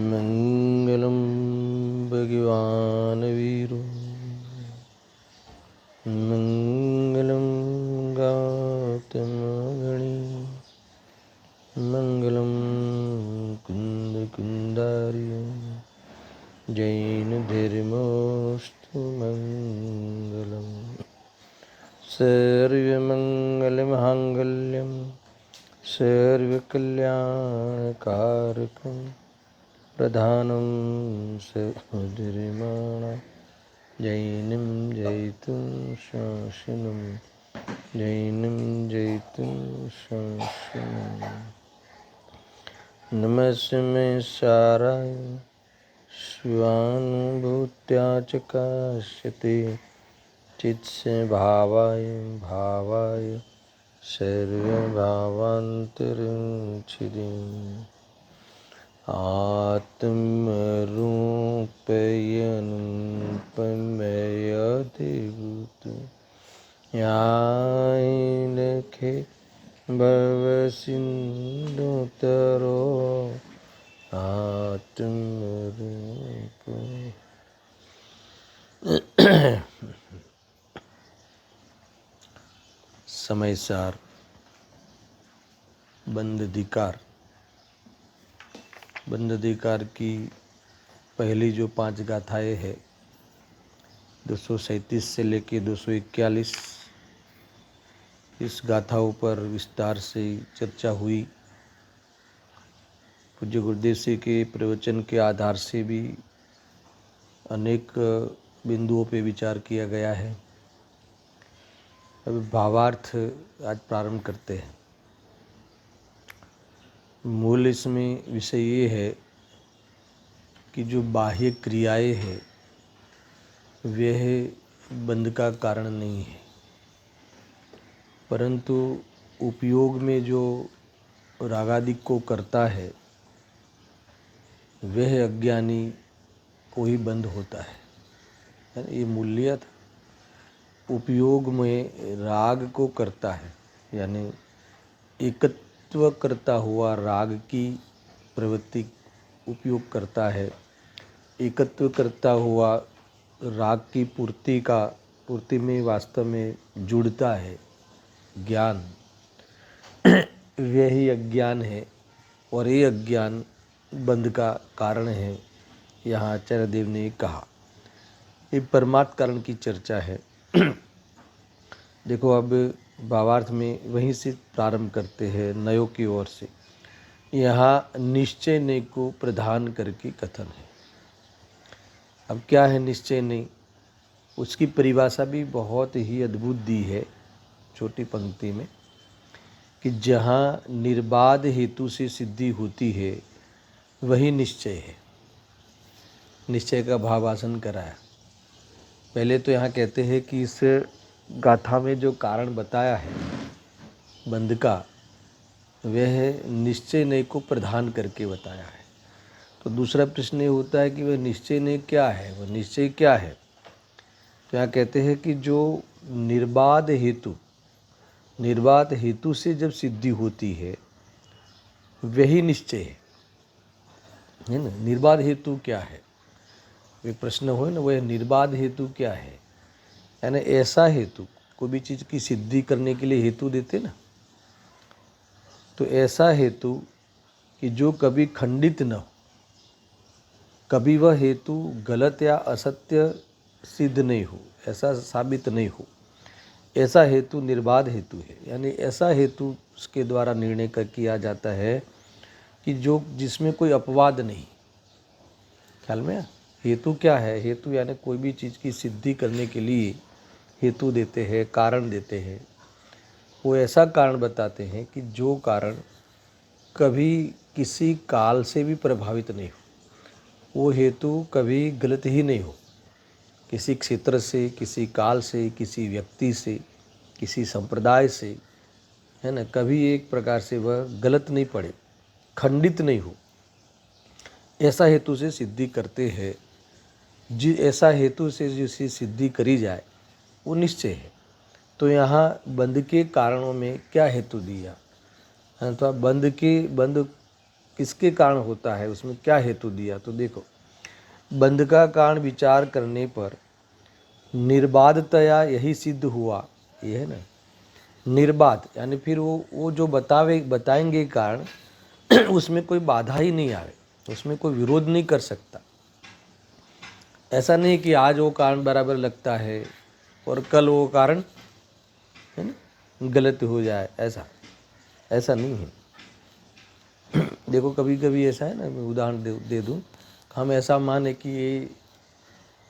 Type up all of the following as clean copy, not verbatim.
मंगलम भगवान वीरो मंगलम गौतम गणी मंगलम कुंद कुंदार्य जैन धर्मोस्तु मंगलम सर्वमंगलमांगल्यं सर्वकल्याणकारकं प्रधानं सद्गुरुर्माणं जैनं जयतुं शासनं जैनं जयतुं शासनं नमस्मे साराय स्वानुभूत्या च काश्यते चित्से भावाय भावाय सर्वभावान्तरच्छिदिम् आत्मरूपयनुपमयदेवतु यायनखे भवसिन्धुतरो आत्मरूप। समय सार बंद अधिकार की पहली जो 5 गाथाएं हैं 237 से लेके 241 इस गाथाओं पर विस्तार से चर्चा हुई। पूज्य गुरुदेव जी के प्रवचन के आधार से भी अनेक बिंदुओं पे विचार किया गया है। अब भावार्थ आज प्रारंभ करते हैं। मूल इसमें विषय ये है कि जो बाह्य क्रियाएं हैं वह बंध का कारण नहीं है, परंतु उपयोग में जो रागादि को करता है वह अज्ञानी को ही बंध होता है। ये मूल्य था। उपयोग में राग को करता है, यानी एकत्व करता हुआ राग की प्रवृत्ति उपयोग करता है। एकत्व करता हुआ राग की पूर्ति में वास्तव में जुड़ता है ज्ञान, यही अज्ञान है और ये अज्ञान बंध का कारण है। यहाँ आचार्य देव ने कहा ये परमार्थ कारण की चर्चा है। देखो अब भावार्थ में वहीं से प्रारंभ करते हैं नयों की ओर से। यहाँ निश्चय ने को प्रधान करके कथन है। अब क्या है निश्चय ने, उसकी परिभाषा भी बहुत ही अद्भुत दी है छोटी पंक्ति में कि जहाँ निर्बाध हेतु से सिद्धि होती है वही निश्चय है। निश्चय का भावासन कराया। पहले तो यहाँ कहते हैं कि इस गाथा में जो कारण बताया है बंध का वह निश्चय नय को प्रधान करके बताया है। तो दूसरा प्रश्न ये होता है कि वह निश्चय नय क्या है, वह निश्चय क्या है। तो यहाँ कहते हैं कि जो निर्बाध हेतु से जब सिद्धि होती है वही निश्चय है ना। निर्बाध हेतु क्या है, एक प्रश्न हो ना, वह निर्बाध हेतु क्या है। यानी ऐसा हेतु, कोई भी चीज़ की सिद्धि करने के लिए हेतु देते ना, तो ऐसा हेतु कि जो कभी खंडित न हो, कभी वह हेतु गलत या असत्य सिद्ध नहीं हो, ऐसा साबित नहीं हो, ऐसा हेतु निर्बाध हेतु है। यानी ऐसा हेतु उसके द्वारा निर्णय किया जाता है कि जो जिसमें कोई अपवाद नहीं। ख्याल में हेतु क्या है, हेतु यानी कोई भी चीज़ की सिद्धि करने के लिए हेतु देते हैं, कारण देते हैं। वो ऐसा कारण बताते हैं कि जो कारण कभी किसी काल से भी प्रभावित नहीं हो, वो हेतु कभी गलत ही नहीं हो। किसी क्षेत्र से, किसी काल से, किसी व्यक्ति से, किसी संप्रदाय से, है ना, कभी एक प्रकार से वह गलत नहीं पड़े, खंडित नहीं हो, ऐसा हेतु से सिद्धि करते हैं। ऐसा हेतु से जिसकी सिद्धि करी जाए वो निश्चय है। तो यहाँ बंध के कारणों में क्या हेतु दिया, तो बंध किसके कारण होता है, उसमें क्या हेतु दिया। तो देखो, बंध का कारण विचार करने पर निर्बाधतया यही सिद्ध हुआ, ये है ना, निर्बाध यानी फिर वो जो बताएंगे कारण उसमें कोई बाधा ही नहीं आवे, उसमें कोई विरोध नहीं कर सकता। ऐसा नहीं कि आज वो कारण बराबर लगता है और कल वो कारण है ना गलत हो जाए, ऐसा नहीं है। देखो कभी कभी ऐसा है ना, मैं उदाहरण दे दूँ, हम ऐसा माने कि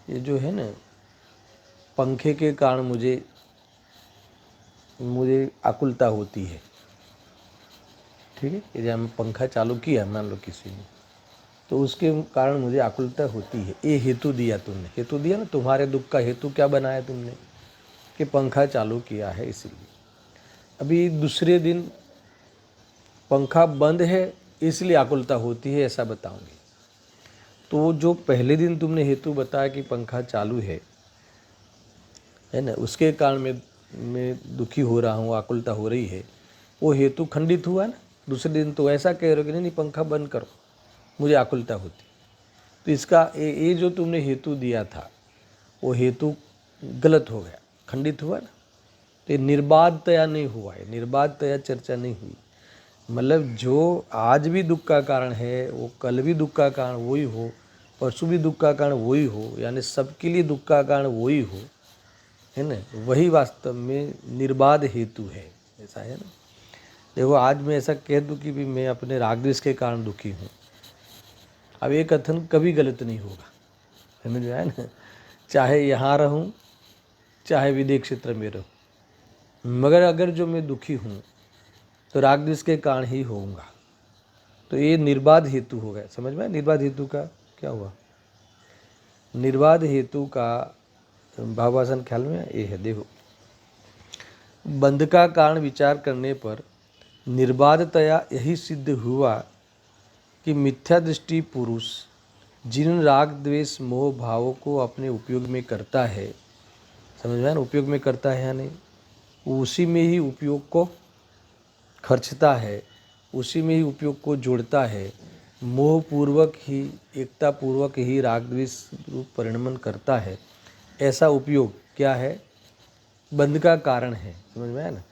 ये जो है ना पंखे के कारण मुझे आकुलता होती है, ठीक है। यदि हम पंखा चालू किया मान लो किसी ने, तो उसके कारण मुझे आकुलता होती है, ये हेतु दिया तुमने, हेतु दिया ना, तुम्हारे दुख का हेतु क्या बनाया तुमने कि पंखा चालू किया है इसलिए। अभी दूसरे दिन पंखा बंद है इसलिए आकुलता होती है, ऐसा बताऊंगी। तो जो पहले दिन तुमने हेतु बताया कि पंखा चालू है ना, उसके कारण मैं दुखी हो रहा हूँ, आकुलता हो रही है, वो हेतु खंडित हुआ ना। दूसरे दिन तो ऐसा कह रहे हो कि नहीं पंखा बंद करो, मुझे आकुलता होती। तो इसका ये जो तुमने हेतु दिया था वो हेतु गलत हो गया, खंडित हुआ ना। तो ये निर्बाधतया नहीं हुआ है, निर्बाधतया चर्चा नहीं हुई। मतलब जो आज भी दुख का कारण है वो कल भी दुख का कारण वही हो, परसों भी दुख का कारण वही हो, यानी सबके लिए दुख का कारण वही हो, है ना, वही वास्तव में निर्बाध हेतु है। ऐसा है ना। देखो आज मैं ऐसा कह दूँ कि भी मैं अपने राग द्वेष के कारण दुखी हूँ, अब ये कथन कभी गलत नहीं होगा, समझ में आया ना। चाहे यहाँ रहूँ चाहे विदेश क्षेत्र में रहूँ, मगर अगर जो मैं दुखी हूँ तो राग द्वेष के कारण ही होऊंगा। तो ये निर्बाध हेतु हो गया, समझ में आया। निर्बाध हेतु का क्या हुआ, निर्बाध हेतु का भावासन ख्याल में ये है। देखो, बंध का कारण विचार करने पर निर्बाधतया यही सिद्ध हुआ कि मिथ्या दृष्टि पुरुष जिन राग द्वेष मोह भावों को अपने उपयोग में करता है, समझ में आया ना, उपयोग में करता है यानी उसी में ही उपयोग को खर्चता है, उसी में ही उपयोग को जोड़ता है, मोहपूर्वक ही एकता पूर्वक ही राग द्वेष रूप परिणमन करता है। ऐसा उपयोग क्या है, बंध का कारण है, समझ में आया ना।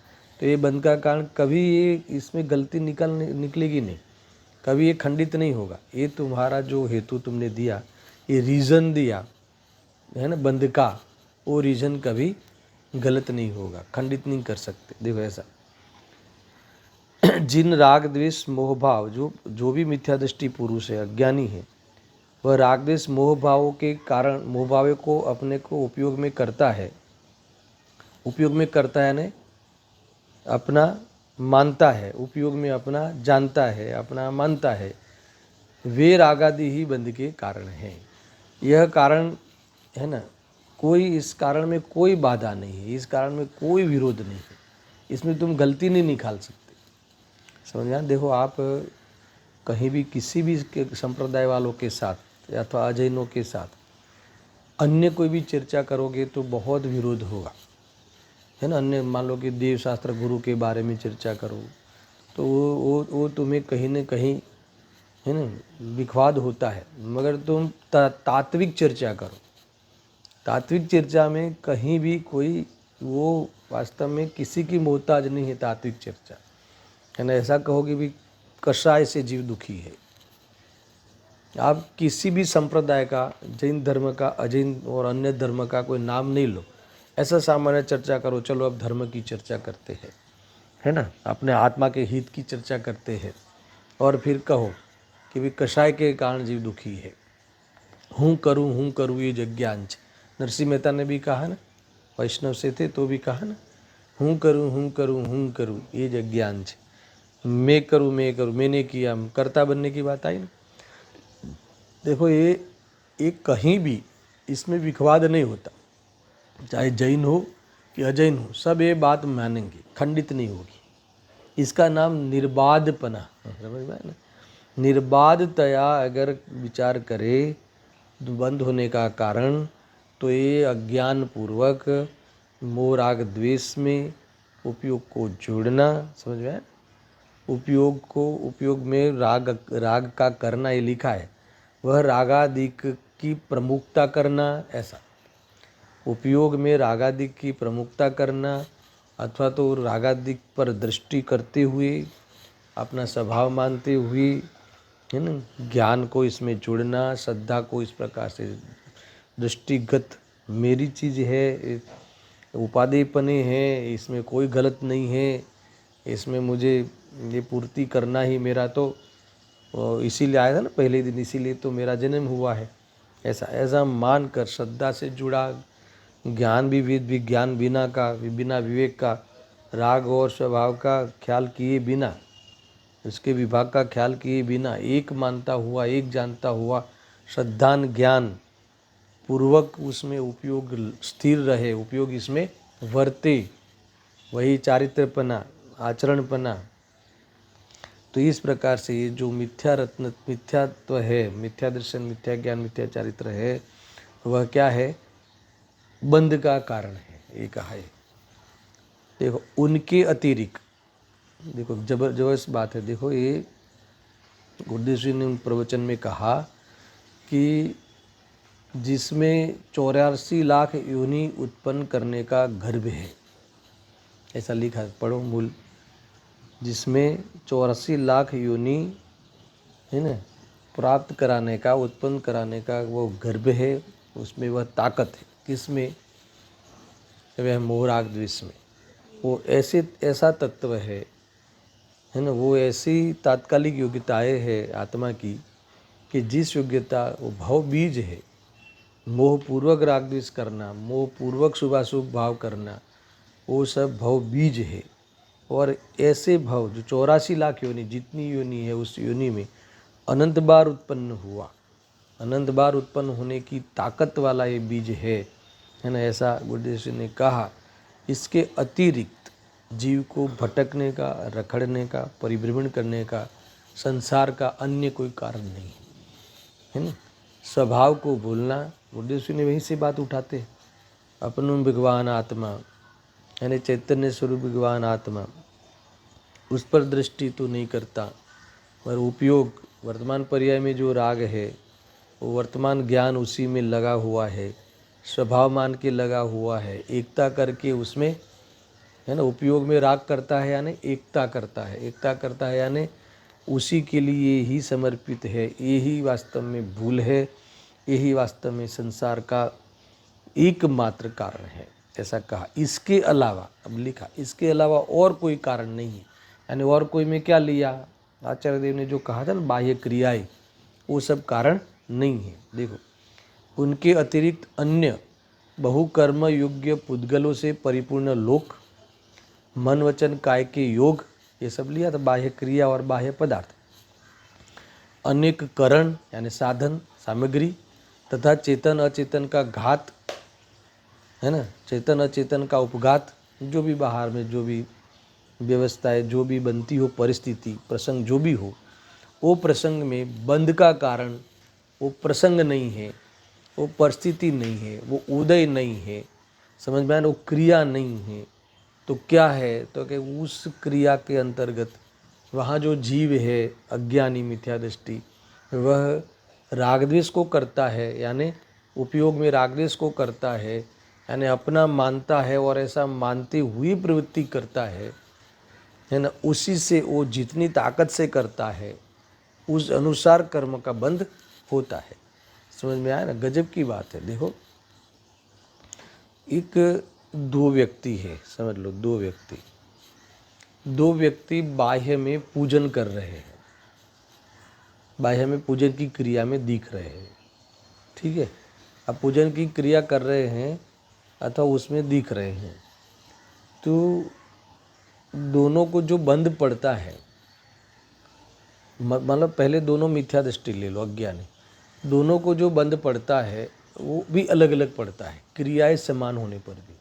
तो ये बंध का कारण कभी ये इसमें गलती निकलेगी नहीं, कभी ये खंडित नहीं होगा। ये तुम्हारा जो हेतु तुमने दिया, ये रीज़न दिया है ना बंध का, वो रीज़न कभी गलत नहीं होगा, खंडित नहीं कर सकते। देखो ऐसा, जिन राग द्वेष मोह भाव जो भी मिथ्या दृष्टि पुरुष है, अज्ञानी है, वह राग द्वेष मोह भावों के कारण मोह भाव को अपने को उपयोग में करता है, उपयोग में करता है यानी अपना मानता है, उपयोग में अपना जानता है, अपना मानता है, वे रागादि ही बंध के कारण हैं। यह कारण है ना, कोई इस कारण में कोई बाधा नहीं है, इस कारण में कोई विरोध नहीं है, इसमें तुम गलती नहीं निकाल सकते, समझ में। देखो आप कहीं भी किसी भी संप्रदाय वालों के साथ अथवा अजैनों के साथ अन्य कोई भी चर्चा करोगे तो बहुत विरोध होगा, है ना। अन्य मान लो कि देव शास्त्र गुरु के बारे में चर्चा करो तो वो तुम्हें कहीं न कहीं है ना विवाद होता है। मगर तुम तात्विक चर्चा करो, तात्विक चर्चा में कहीं भी कोई वो वास्तव में किसी की मोहताज नहीं है तात्विक चर्चा, है ना। ऐसा कहो कि भी कषाय से जीव दुखी है। आप किसी भी संप्रदाय का, जैन धर्म का, अजैन और अन्य धर्म का कोई नाम नहीं लो, ऐसा सामान्य चर्चा करो, चलो अब धर्म की चर्चा करते हैं, है ना, अपने आत्मा के हित की चर्चा करते हैं, और फिर कहो कि भी कषाय के कारण जीव दुखी है, हूँ करूँ ये यज्ञांच। नरसिंह मेहता ने भी कहा ना, वैष्णव से थे तो भी कहा ना, हूँ करूँ ये यज्ञांच, मैं करूँ मैंने किया, कर्ता बनने की बात आई ना। देखो ये कहीं भी इसमें विवाद नहीं होता, चाहे जैन हो कि अजैन हो, सब ये बात मानेंगे, खंडित नहीं होगी। इसका नाम निर्बाधपना, समझ में आया ना। निर्बाधतया अगर विचार करे बंद होने का कारण, तो ये अज्ञान पूर्वक मोह राग द्वेष में उपयोग को जोड़ना, समझ में आया। उपयोग में राग का करना ये लिखा है, वह रागादिक की प्रमुखता करना, ऐसा उपयोग में रागादिक की प्रमुखता करना अथवा तो रागादिक पर दृष्टि करते हुए अपना स्वभाव मानते हुए, है ना, ज्ञान को इसमें जोड़ना, श्रद्धा को इस प्रकार से दृष्टिगत मेरी चीज़ है, उपादेयपने है, इसमें कोई गलत नहीं है, इसमें मुझे ये पूर्ति करना ही मेरा तो इसीलिए आया था ना पहले दिन, इसीलिए तो मेरा जन्म हुआ है, ऐसा ऐसा मान कर श्रद्धा से जुड़ा ज्ञान भी विज्ञान बिना का, बिना विवेक का, राग और स्वभाव का ख्याल किए बिना, इसके विभाग का ख्याल किए बिना एक मानता हुआ, एक जानता हुआ, श्रद्धान ज्ञान पूर्वक उसमें उपयोग स्थिर रहे, उपयोग इसमें वर्ते, वही चारित्रपना, आचरणपना। तो इस प्रकार से ये जो मिथ्यात्व है, मिथ्या दर्शन, मिथ्या ज्ञान, मिथ्या चारित्र है, वह क्या है? बंध का कारण है, ये कहा है। देखो उनके अतिरिक्त, देखो जबरदस्त बात है। देखो ये गुरुदेव जी ने प्रवचन में कहा कि जिसमें 84 लाख योनि उत्पन्न करने का गर्भ है, ऐसा लिखा है, पढ़ो मूल। जिसमें 84 लाख योनि, है ना, प्राप्त कराने का, उत्पन्न कराने का वो गर्भ है, उसमें वह ताकत है। किसमें? वह मोह राग द्वेष में। वो ऐसा तत्व है ना, वो ऐसी तात्कालिक योग्यताएं है आत्मा की कि जिस योग्यता, वो भाव बीज है, मोहपूर्वक राग द्वेष करना, मोहपूर्वक शुभाशुभ भाव करना, वो सब भाव बीज है। और ऐसे भाव जो 84 लाख योनि, जितनी योनि है उस योनि में अनंत बार उत्पन्न हुआ, अनंत बार उत्पन्न होने की ताकत वाला ये बीज है ना, ऐसा गुरुदेव जी ने कहा। इसके अतिरिक्त जीव को भटकने का, रखड़ने का, परिभ्रमण करने का संसार का अन्य कोई कारण नहीं है ना। स्वभाव को भूलना, गुरुदेव जी ने वहीं से बात उठाते हैं, अपनु भगवान आत्मा, यानी चैतन्य स्वरूप भगवान आत्मा, उस पर दृष्टि तो नहीं करता, पर उपयोग वर्तमान पर्याय में जो राग है वो वर्तमान ज्ञान उसी में लगा हुआ है, स्वभाव मान के लगा हुआ है, एकता करके उसमें, है ना, उपयोग में राग करता है यानी एकता करता है, एकता करता है यानी उसी के लिए ही समर्पित है। यही वास्तव में भूल है, यही वास्तव में संसार का एकमात्र कारण है, ऐसा कहा। इसके अलावा, अब लिखा, इसके अलावा और कोई कारण नहीं है। यानी और कोई में क्या लिया? आचार्य देव ने जो कहा था ना, बाह्य क्रियाएं, वो सब कारण नहीं है। देखो उनके अतिरिक्त अन्य बहुकर्म योग्य पुद्गलों से परिपूर्ण लोक, मन वचन काय के योग, ये सब लिया था, बाह्य क्रिया और बाह्य पदार्थ, अनेक करण यानी साधन सामग्री, तथा चेतन अचेतन का घात, है ना, चेतन अचेतन का उपघात, जो भी बाहर में जो भी व्यवस्थाएं जो भी बनती हो, परिस्थिति प्रसंग जो भी हो, वो प्रसंग में बंध का कारण वो प्रसंग नहीं है, वो परिस्थिति नहीं है, वो उदय नहीं है, समझ में आया ना, वो क्रिया नहीं है। तो क्या है? तो कि उस क्रिया के अंतर्गत वहाँ जो जीव है अज्ञानी मिथ्या दृष्टि, वह रागद्वेष को करता है, यानी उपयोग में रागद्वेष को करता है, यानी अपना मानता है और ऐसा मानते हुए प्रवृत्ति करता है ना। उसी से वो जितनी ताकत से करता है उस अनुसार कर्म का बंध होता है। समझ में आया ना? गजब की बात है। देखो एक दो व्यक्ति है, समझ लो दो व्यक्ति बाह्य में पूजन कर रहे हैं, बाह्य में पूजन की क्रिया में दिख रहे हैं, ठीक है। अब पूजन की क्रिया कर रहे हैं अथवा उसमें दिख रहे हैं, तो दोनों को जो बंध पड़ता है, मतलब पहले दोनों मिथ्या दृष्टि ले लो, अज्ञानी, दोनों को जो बंध पड़ता है वो भी अलग अलग पड़ता है, क्रियाएं समान होने पर भी।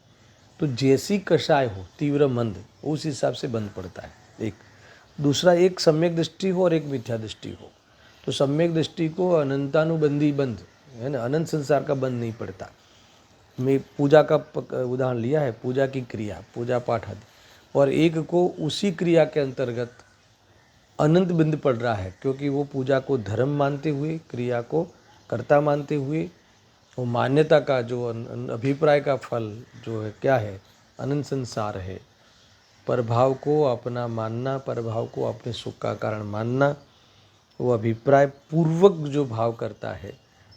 तो जैसी कषाय हो, तीव्र मंद, उस हिसाब से बंध पड़ता है। एक दूसरा, एक सम्यक दृष्टि हो और एक मिथ्या दृष्टि हो, तो सम्यक दृष्टि को अनंतानुबंधी बंध, है ना, अनंत संसार का बंध नहीं पड़ता। मैं पूजा का उदाहरण लिया है, पूजा की क्रिया, पूजा पाठ आदि, और एक को उसी क्रिया के अंतर्गत अनंत बिंद पड़ रहा है, क्योंकि वो पूजा को धर्म मानते हुए, क्रिया को कर्ता मानते हुए, वो मान्यता का जो अभिप्राय का फल जो है क्या है, अनंत संसार है। प्रभाव को अपना मानना, प्रभाव को अपने सुख का कारण मानना, वो अभिप्राय पूर्वक जो भाव करता है,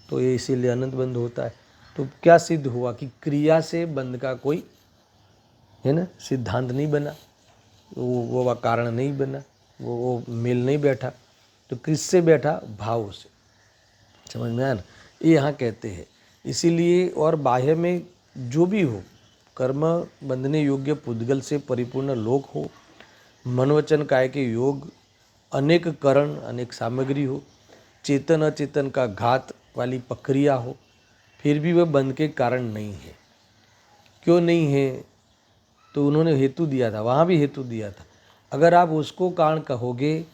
तो ये इसीलिए अनंत बंध होता है। तो क्या सिद्ध हुआ कि क्रिया से बंध का कोई है ना सिद्धांत नहीं बना, वो कारण नहीं बना, वो मेल नहीं बैठा। तो किससे बैठा? भाव से। समझ में आया ना? ये यहाँ कहते हैं। इसीलिए और बाह्य में जो भी हो, कर्म बंधने योग्य पुद्गल से परिपूर्ण लोक हो, मनोवचन काय के योग, अनेक करण अनेक सामग्री हो, चेतन अचेतन का घात वाली प्रक्रिया हो, फिर भी वह बंध के कारण नहीं है। क्यों नहीं है? तो उन्होंने हेतु दिया था, वहाँ भी हेतु दिया था। अगर आप उसको कारण कहोगे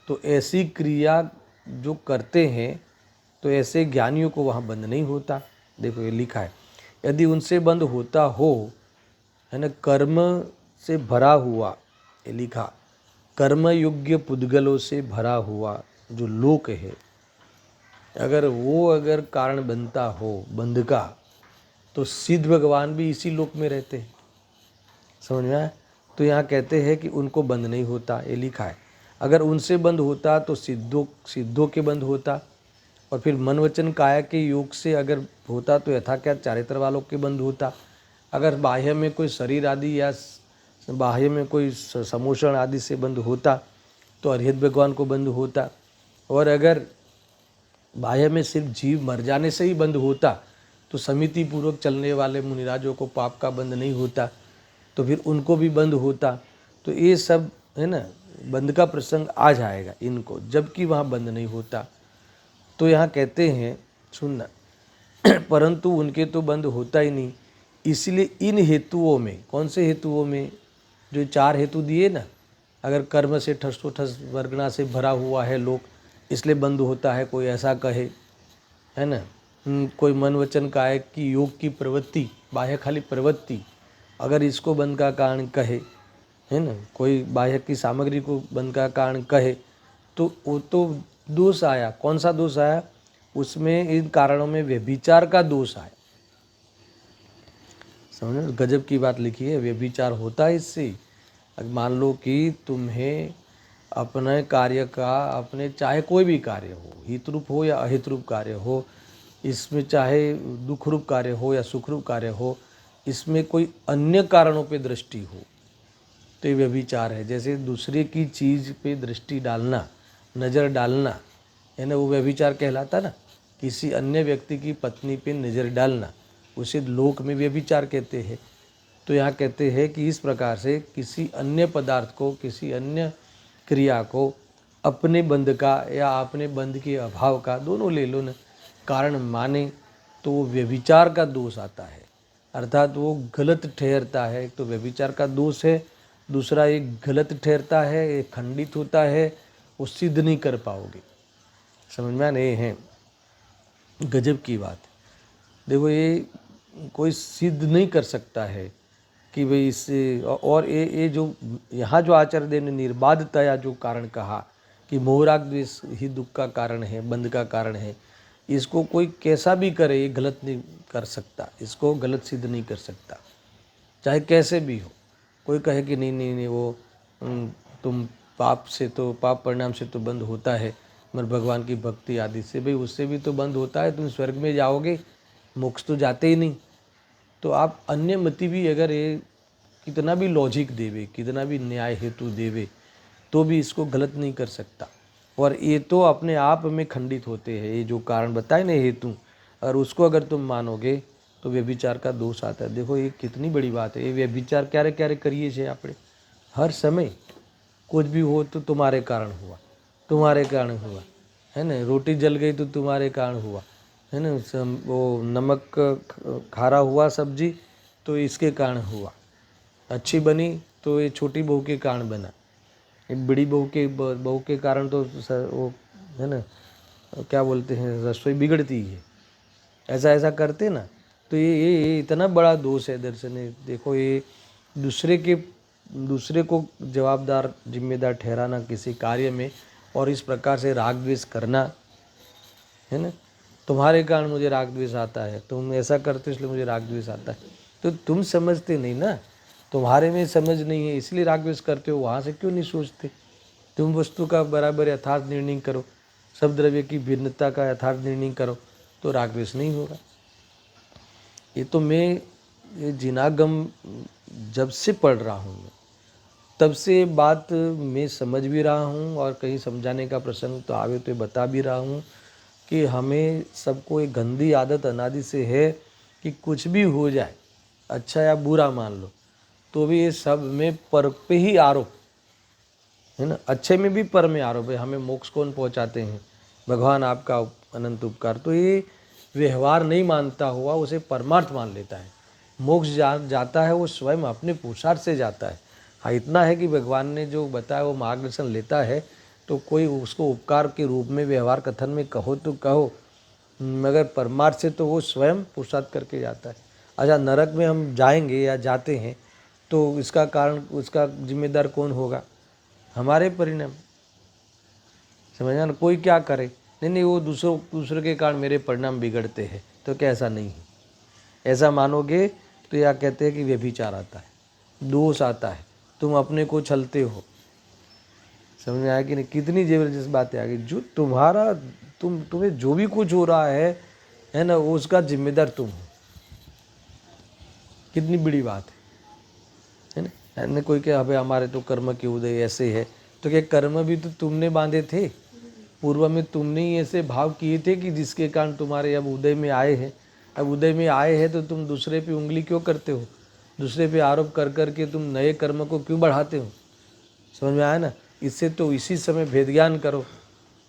तो ऐसी क्रिया जो करते हैं, तो ऐसे ज्ञानियों को वहाँ बंध नहीं होता। देखो ये लिखा है, यदि उनसे बंध होता हो, है ना, कर्म से भरा हुआ, ये लिखा, कर्म योग्य पुद्गलों से भरा हुआ जो लोक है, अगर कारण बनता हो बंध का, तो सिद्ध भगवान भी इसी लोक में रहते हैं। समझ में आया? तो यहाँ कहते हैं कि उनको बंध नहीं होता, ये लिखा है। अगर उनसे बंध होता तो सिद्धों के बंध होता, और फिर मन वचन काया के योग से अगर होता तो यथा क्या चारित्र वालों के बंध होता। अगर बाह्य में कोई शरीर आदि या बाह्य में कोई समोषण आदि से बंध होता तो अरिहत भगवान को बंध होता। और अगर बाह्य में सिर्फ जीव मर जाने से ही बंध होता तो समिति पूर्वक चलने वाले मुनिराजों को पाप का बंध नहीं होता, तो फिर उनको भी बंध होता। तो ये सब है ना, बंध का प्रसंग आ जाएगा इनको, जबकि वहाँ बंध नहीं होता। तो यहाँ कहते हैं, सुनना, परंतु उनके तो बंध होता ही नहीं, इसलिए इन हेतुओं में, कौन से हेतुओं में? जो चार हेतु दिए ना, अगर कर्म से ठस वर्गना से भरा हुआ है लोक, इसलिए बंध होता है, कोई ऐसा कहे, है ना। कोई मन वचन काय की योग की प्रवृत्ति, बाह्य खाली प्रवृत्ति, अगर इसको बंध का कारण कहे, है ना, कोई बाह्य की सामग्री को बंध का कारण कहे, तो वो तो दोष आया। कौन सा दोष आया? उसमें इन कारणों में व्यभिचार का दोष आया। समझ, गजब की बात लिखी है। व्यभिचार होता है इससे। मान लो कि तुम्हें अपने कार्य का, अपने चाहे कोई भी कार्य हो, हितरूप हो या अहितरूप कार्य हो, इसमें चाहे दुखरूप कार्य हो या सुखरूप कार्य हो, इसमें कोई अन्य कारणों पे दृष्टि हो तो ये व्यभिचार है। जैसे दूसरे की चीज़ पे दृष्टि डालना, नज़र डालना, है ना, वो व्यभिचार कहलाता ना। किसी अन्य व्यक्ति की पत्नी पे नज़र डालना, उसे लोक में व्यभिचार कहते हैं। तो यहाँ कहते हैं कि इस प्रकार से किसी अन्य पदार्थ को, किसी अन्य क्रिया को अपने बंध का या अपने बंध के अभाव का, दोनों ले लो ना, कारण माने तो वो व्यभिचार का दोष आता है, अर्थात वो गलत ठहरता है। एक तो व्यभिचार का दोष है, दूसरा एक गलत ठहरता है, एक खंडित होता है, वो सिद्ध नहीं कर पाओगे। समझ में आने हैं? गजब की बात। देखो ये कोई सिद्ध नहीं कर सकता है कि भाई इससे, और ये जो यहाँ जो आचार्य देव ने निर्बाधतया जो कारण कहा कि मोहराग द्वेष ही दुख का कारण है, बंध का कारण है, इसको कोई कैसा भी करे ये गलत नहीं कर सकता, इसको गलत सिद्ध नहीं कर सकता, चाहे कैसे भी हो। कोई कहे कि नहीं नहीं नहीं वो तुम पाप से तो, पाप परिणाम से तो बंद होता है, मगर भगवान की भक्ति आदि से, भाई उससे भी तो बंद होता है, तुम स्वर्ग में जाओगे, मोक्ष तो जाते ही नहीं। तो आप अन्य मति भी अगर ये कितना भी लॉजिक देवे, कितना भी न्याय हेतु देवे, तो भी इसको गलत नहीं कर सकता। और ये तो अपने आप में खंडित होते हैं, ये जो कारण बताए ना हेतु, और उसको अगर तुम मानोगे तो व्यभिचार का दोष आता है। देखो ये कितनी बड़ी बात है। ये व्यभिचार क्यारे क्यारे करिए छे આપણે, हर समय कुछ भी हो तो तुम्हारे कारण हुआ, तुम्हारे कारण हुआ, है ना। रोटी जल गई तो तुम्हारे कारण हुआ, है ना। वो नमक खारा हुआ सब्जी तो इसके कारण हुआ, अच्छी बनी तो ये छोटी बहू के कारण बना, ये बड़ी बहू के कारण तो वो, है ना, क्या बोलते हैं, रसोई बिगड़ती है। ऐसा ऐसा करते ना, तो ये इतना बड़ा दोष है दर्शन। देखो ये दूसरे के दूसरे को जवाबदार जिम्मेदार ठहराना किसी कार्य में और इस प्रकार से राग द्वेष करना, है ना, तुम्हारे कारण मुझे राग द्वेष आता है, तुम ऐसा करते हो इसलिए मुझे राग द्वेष आता है, तो तुम समझते नहीं ना, तुम्हारे में समझ नहीं है इसलिए राग द्वेष करते हो, वहाँ से क्यों नहीं सोचते। तुम वस्तु का बराबर यथार्थ निर्णय करो, सब द्रव्य की भिन्नता का यथार्थ निर्णय करो, तो राग द्वेष नहीं होगा। ये तो मैं ये जिनागम जब से पढ़ रहा हूँ, तब से बात मैं समझ भी रहा हूँ और कहीं समझाने का प्रसंग तो आवे तो बता भी रहा हूँ कि हमें सबको एक गंदी आदत अनादि से है कि कुछ भी हो जाए, अच्छा या बुरा मान लो, तो भी ये सब में पर पे ही आरोप है ना, अच्छे में भी पर में आरोप है। हमें मोक्ष कौन पहुँचाते हैं, भगवान आपका अनंत उपकार। तो ये व्यवहार नहीं मानता हुआ उसे परमार्थ मान लेता है। मोक्ष जाता है वो स्वयं अपने पुरुषार्थ से जाता है। हाँ, इतना है कि भगवान ने जो बताया वो मार्गदर्शन लेता है, तो कोई उसको उपकार के रूप में व्यवहार कथन में कहो तो कहो, मगर परमार्थ से तो वो स्वयं पुरुषार्थ करके जाता है। अच्छा, नरक में हम जाएंगे या जाते हैं तो इसका कारण, उसका जिम्मेदार कौन होगा, हमारे परिणाम। समझना ना, कोई क्या करे, नहीं वो दूसरे के कारण मेरे परिणाम बिगड़ते हैं, तो क्या ऐसा नहीं है? ऐसा मानोगे तो या कहते हैं कि व्यभिचार आता है, दोष आता है, तुम अपने को छलते हो। समझ में आया कि नहीं? कितनी जबरदस्त बातें आ गई। जो तुम्हारा तुम्हें जो भी कुछ हो रहा है ना, उसका जिम्मेदार तुम हो। कितनी बड़ी बात है ना। कोई क्या, अबे हमारे तो कर्म के उदय ऐसे है, तो क्या कर्म भी तो तुमने बांधे थे, पूर्व में तुमने ही ऐसे भाव किए थे कि जिसके कारण तुम्हारे अब उदय में आए हैं। अब उदय में आए हैं तो तुम दूसरे पे उंगली क्यों करते हो, दूसरे पे आरोप कर कर के तुम नए कर्म को क्यों बढ़ाते हो। समझ में आया ना? इससे तो इसी समय भेद ज्ञान करो,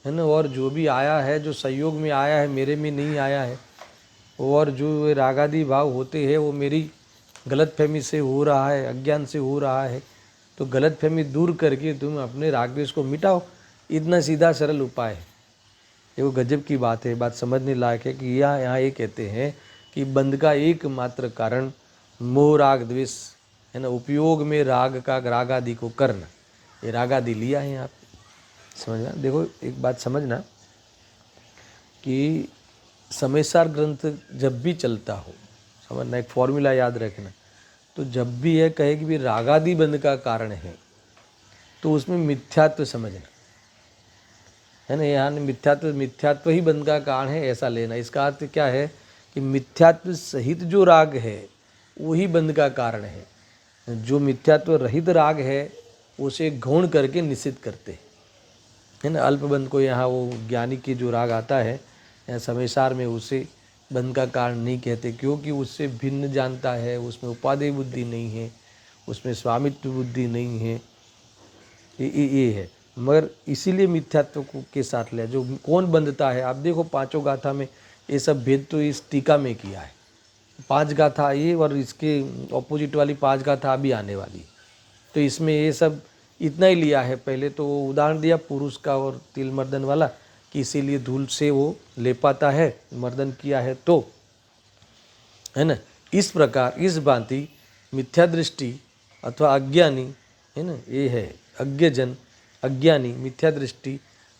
है ना। और जो भी आया है, जो संयोग में आया है, मेरे में नहीं आया है, और जो रागादि भाव होते हैं वो मेरी गलतफहमी से हो रहा है, अज्ञान से हो रहा है, तो गलतफहमी दूर करके तुम अपने राग द्वेष को मिटाओ। इतना सीधा सरल उपाय है। ये वो गजब की बात है, बात समझने लायक है कि यहाँ ये कहते हैं कि बंध का एकमात्र कारण मोह राग द्वेष है ना, उपयोग में राग का राग आदि को करना। ये राग आदि लिया है यहाँ पे। समझना, देखो एक बात समझना कि समयसार ग्रंथ जब भी चलता हो, समझना, एक फॉर्मूला याद रखना, तो जब भी यह कहे कि भी रागादि बंध का कारण है, तो उसमें मिथ्यात्व समझना, है ना। यहाँ मिथ्यात्व ही बंध का कारण है ऐसा लेना। इसका अर्थ क्या है कि मिथ्यात्व सहित जो राग है वही बंध का कारण है। जो मिथ्यात्व रहित राग है उसे गौण करके निषिद्ध करते है ना। अल्पबंध को यहाँ वो ज्ञानी के जो राग आता है यहाँ समयसार में, उसे बंध का कारण नहीं कहते, क्योंकि उससे भिन्न जानता है, उसमें उपादेय बुद्धि नहीं है, उसमें स्वामित्व बुद्धि नहीं है, ये है। मगर इसीलिए मिथ्यात्व के साथ लिया। जो कौन बंधता है, आप देखो पांचों गाथा में ये सब भेद तो इस टीका में किया है। 5 गाथा ये और इसके ऑपोजिट वाली 5 गाथा अभी आने वाली, तो इसमें ये सब इतना ही लिया है। पहले तो वो उदाहरण दिया पुरुष का और तिल मर्दन वाला, कि इसीलिए धूल से वो ले पाता है, मर्दन किया है तो, है ना। इस प्रकार इस भांति मिथ्या दृष्टि अथवा अज्ञानी, है ना, ये है अज्ञजन, अज्ञानी मिथ्या दृष्टि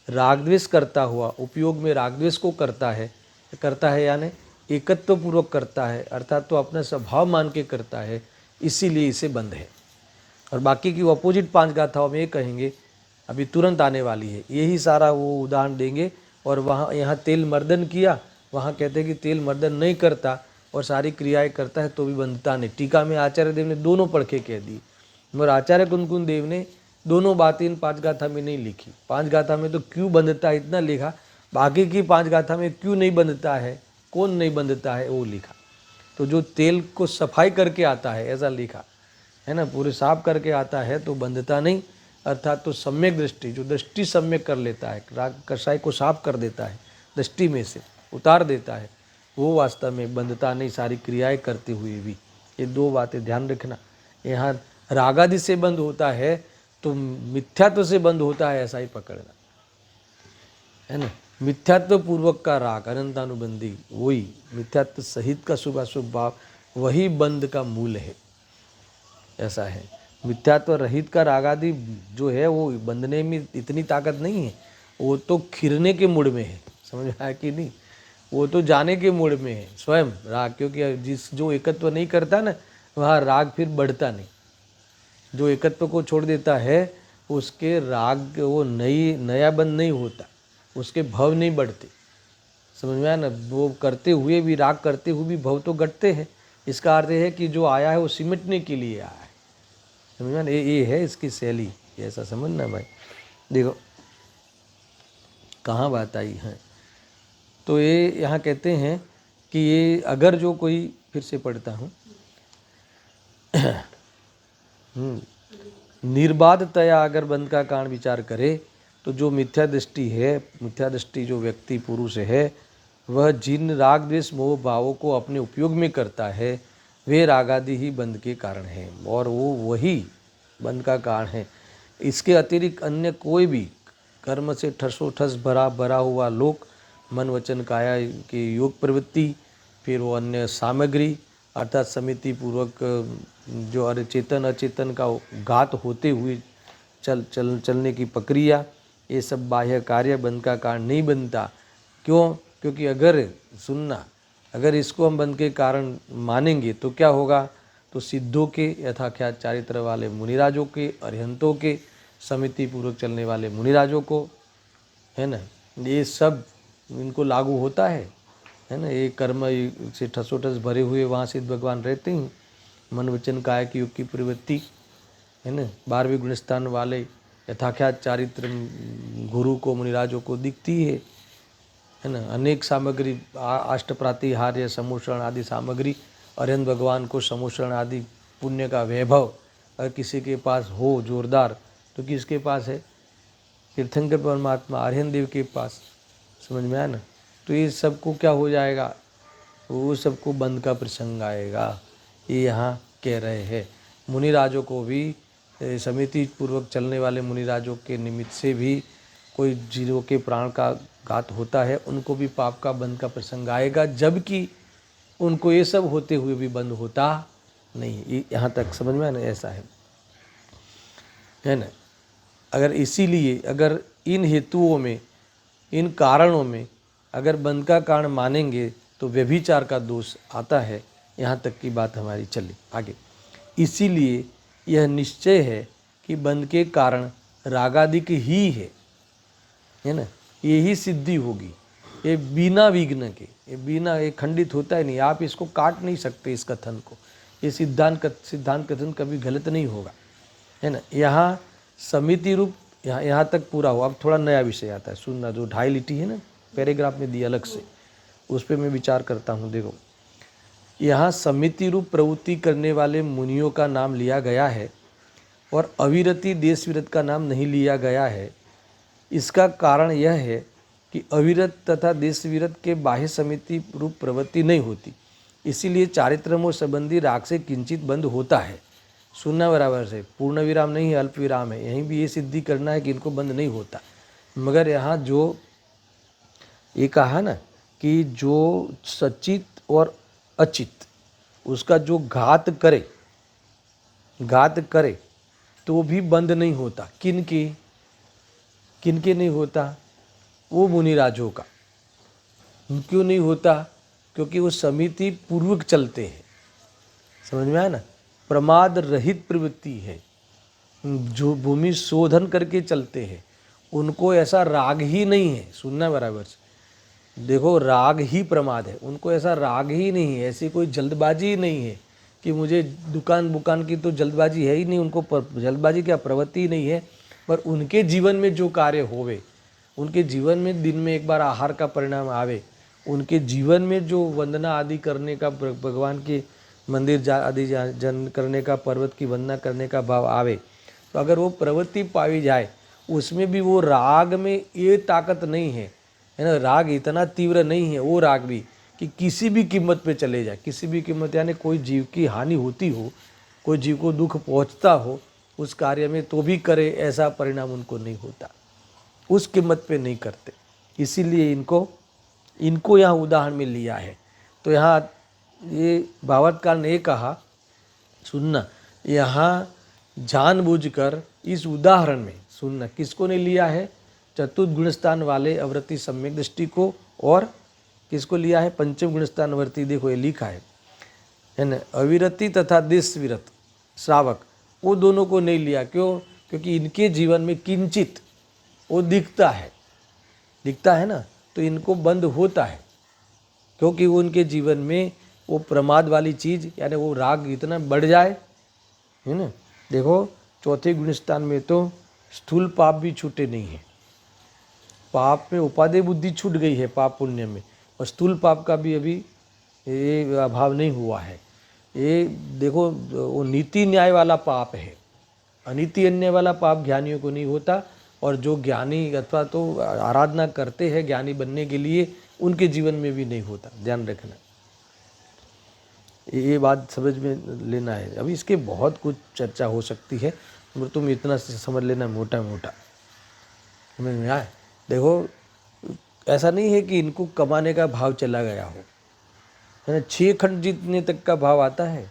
रागद्वेष करता हुआ, उपयोग में रागद्वेष को करता है यानी एकत्व पूर्वक करता है, अर्थात तो अपना स्वभाव मान के करता है, इसीलिए इसे बंध है। और बाकी की अपोजिट 5 गाथाओं में ये कहेंगे, अभी तुरंत आने वाली है, यही सारा वो उदाहरण देंगे। और वहाँ यहाँ तेल मर्दन किया, वहाँ कहते हैं कि तेल मर्दन नहीं करता और सारी क्रियाएं करता है तो भी बंधता नहीं। टीका में आचार्य देव ने दोनों पढ़ के कह दी, मगर आचार्य कुंकुन देव ने दोनों बातें इन 5 गाथा में नहीं लिखी। 5 गाथा में तो क्यों बंधता है इतना लिखा, बाकी की 5 गाथा में क्यों नहीं बंधता है, कौन नहीं बंधता है वो लिखा। तो जो तेल को सफाई करके आता है ऐसा लिखा, है ना, पूरे साफ करके आता है तो बंधता नहीं, अर्थात तो सम्यक दृष्टि, जो दृष्टि सम्यक कर लेता है, राग कषाय को साफ कर देता है, दृष्टि में से उतार देता है, वो वास्तव में बंधता नहीं, सारी क्रियाएं करते हुए भी। ये 2 बातें ध्यान रखना। यहाँ रागादि से बंद होता है तो मिथ्यात्व से बंद होता है, ऐसा ही पकड़ना, है ना। मिथ्यात्व पूर्वक का राग अनंतानुबंधी, वही मिथ्यात्व सहित का शुभाशुभ भाव, वही बंध का मूल है, ऐसा है। मिथ्यात्व रहित का राग आदि जो है वो बंधने में इतनी ताकत नहीं है, वो तो खिरने के मूड में है, समझ में आया कि नहीं, वो तो जाने के मूड में है स्वयं राग, क्योंकि जो एकत्व नहीं करता ना वहाँ राग फिर बढ़ता नहीं। जो एकत्व को छोड़ देता है उसके राग वो नया बंध नहीं होता, उसके भव नहीं बढ़ते, समझ में आया ना। वो करते हुए भी, राग करते हुए भी भव तो घटते हैं। इसका अर्थ है कि जो आया है वो सिमटने के लिए आया है, समझ में आया ना। ये है इसकी शैली, ऐसा समझना भाई। देखो कहाँ बात आई है, तो ये यहाँ कहते हैं कि ये अगर जो कोई, फिर से पढ़ता हूँ, निर्बाधतया अगर बंध का कारण विचार करे तो जो मिथ्या दृष्टि है, मिथ्या दृष्टि जो व्यक्ति पुरुष है, वह जिन राग द्वेष मोह भावों को अपने उपयोग में करता है वे रागादि ही बंध के कारण है, और वो वही बंध का कारण है। इसके अतिरिक्त अन्य कोई भी कर्म से ठसोठस भरा हुआ लोक, मन वचन काया के योग प्रवृत्ति, फिर वो अन्य सामग्री अर्थात समिति पूर्वक जो चेतन अचेतन का घात होते हुए चलने की प्रक्रिया, ये सब बाह्य कार्य बंध का कारण नहीं बनता। क्यों? क्योंकि अगर इसको हम बंध के कारण मानेंगे तो क्या होगा, तो सिद्धों के यथाख्यात चारित्र वाले मुनिराजों के, अरिहंतों के, समिति पूर्वक चलने वाले मुनिराजों को, है ना, ये सब इनको लागू होता है ना। ये कर्म से ठसोठस भरे हुए वहाँ सिद्ध भगवान रहते हैं। मन वचन काया की युग की प्रवृत्ति, है ना, 12वें गुणस्थान वाले यथाख्यात चारित्र गुरु को, मुनिराजों को दिखती है ना। अनेक सामग्री अष्टप्रातिहार्य समूषण आदि सामग्री, अरिहंत भगवान को समूषण आदि पुण्य का वैभव अगर किसी के पास हो जोरदार, तो किसके पास है, तीर्थंकर परमात्मा अरिहंत देव के पास, समझ में आया ना। तो ये सबको क्या हो जाएगा, वो सबको बंध का प्रसंग आएगा, ये यहाँ कह रहे हैं। मुनिराजों को भी, समिति पूर्वक चलने वाले मुनिराजों के निमित्त से भी कोई जीवों के प्राण का घात होता है, उनको भी पाप का बंध का प्रसंग आएगा, जबकि उनको ये सब होते हुए भी बंध होता नहीं। यहाँ तक समझ में आना, ऐसा है ना। अगर इसीलिए अगर इन हेतुओं में, इन कारणों में अगर बंध का कारण मानेंगे तो व्यभिचार का दोष आता है। यहाँ तक की बात हमारी चली आगे। इसीलिए यह निश्चय है कि बंध के कारण रागादिक ही है ना, यही सिद्धि होगी। ये बिना विघ्न के, ये बिना, ये खंडित होता ही नहीं, आप इसको काट नहीं सकते इस कथन को। ये सिद्धांत कथन कभी गलत नहीं होगा, है ना। यहाँ समिति रूप, यहाँ तक पूरा हुआ। अब थोड़ा नया विषय आता है, सुनना। जो 2.5 लिटी है ना, पैराग्राफ में दी अलग से, उस पर मैं विचार करता हूँ। देखो यहाँ समिति रूप प्रवृत्ति करने वाले मुनियों का नाम लिया गया है और अविरति देश विरत का नाम नहीं लिया गया है। इसका कारण यह है कि अविरत तथा देश विरत के बाह्य समिति रूप प्रवृत्ति नहीं होती, इसीलिए चारित्रमों संबंधी राग से किंचित बंध होता है। सुनना बराबर से, पूर्ण विराम नहीं है, अल्प विराम है। यहीं भी ये सिद्धि करना है कि इनको बंध नहीं होता। मगर यहाँ जो ये कहा ना कि जो सचित और अचित, उसका जो घात करे तो भी बंध नहीं होता। किनके नहीं होता, वो मुनिराजों का। क्यों नहीं होता? क्योंकि वो समिति पूर्वक चलते हैं, समझ में आया ना। प्रमाद रहित प्रवृत्ति है, जो भूमि शोधन करके चलते हैं, उनको ऐसा राग ही नहीं है। सुनना बराबर से, देखो राग ही प्रमाद है, उनको ऐसा राग ही नहीं है, ऐसी कोई जल्दबाजी ही नहीं है कि मुझे दुकान की तो जल्दबाजी है ही नहीं, उनको जल्दबाजी क्या प्रवृत्ति नहीं है। पर उनके जीवन में जो कार्य होवे, उनके जीवन में दिन में एक बार आहार का परिणाम आवे, उनके जीवन में जो वंदना आदि करने का, भगवान के मंदिर आदि जन करने का, पर्वत की वंदना करने का भाव आवे, तो अगर वो प्रवृत्ति पाई जाए, उसमें भी वो राग में ये ताकत नहीं है ना। राग इतना तीव्र नहीं है वो राग भी कि किसी भी कीमत पे चले जाए, किसी भी कीमत, यानी कोई जीव की हानि होती हो, कोई जीव को दुख पहुंचता हो उस कार्य में, तो भी करे, ऐसा परिणाम उनको नहीं होता, उस कीमत पे नहीं करते। इसीलिए इनको यहाँ उदाहरण में लिया है। तो यहाँ ये भावात्कार ने कहा, सुनना, यहाँ जानबूझकर इस उदाहरण में सुनना, किसको नहीं लिया है? चतुर्थ गुणस्थान वाले अवृत्ति सम्यक दृष्टि को, और किसको लिया है? पंचम गुणस्थान अवृत्ति। देखो ये लिखा है ना, अविरति तथा देशविरत श्रावक, वो दोनों को नहीं लिया। क्यों? क्योंकि इनके जीवन में किंचित वो दिखता है ना, तो इनको बंद होता है, क्योंकि वो उनके जीवन में वो प्रमाद वाली चीज़ यानी वो राग इतना बढ़ जाए, है ना। देखो चौथे गुणस्थान में तो स्थूल पाप भी छूटे नहीं है, पाप में उपादेय बुद्धि छूट गई है पाप पुण्य में, और स्थूल पाप का भी अभी ये अभाव नहीं हुआ है। ये देखो वो नीति न्याय वाला पाप है, अनीति अन्याय वाला पाप ज्ञानियों को नहीं होता, और जो ज्ञानी अथवा तो आराधना करते हैं ज्ञानी बनने के लिए, उनके जीवन में भी नहीं होता। ध्यान रखना, ये बात समझ में लेना है। अभी इसके बहुत कुछ चर्चा हो सकती है, मगर तुम इतना समझ लेना मोटा मोटा, समझ में आए। देखो ऐसा नहीं है कि इनको कमाने का भाव चला गया हो, है ना, 6 खंड जीतने तक का भाव आता है,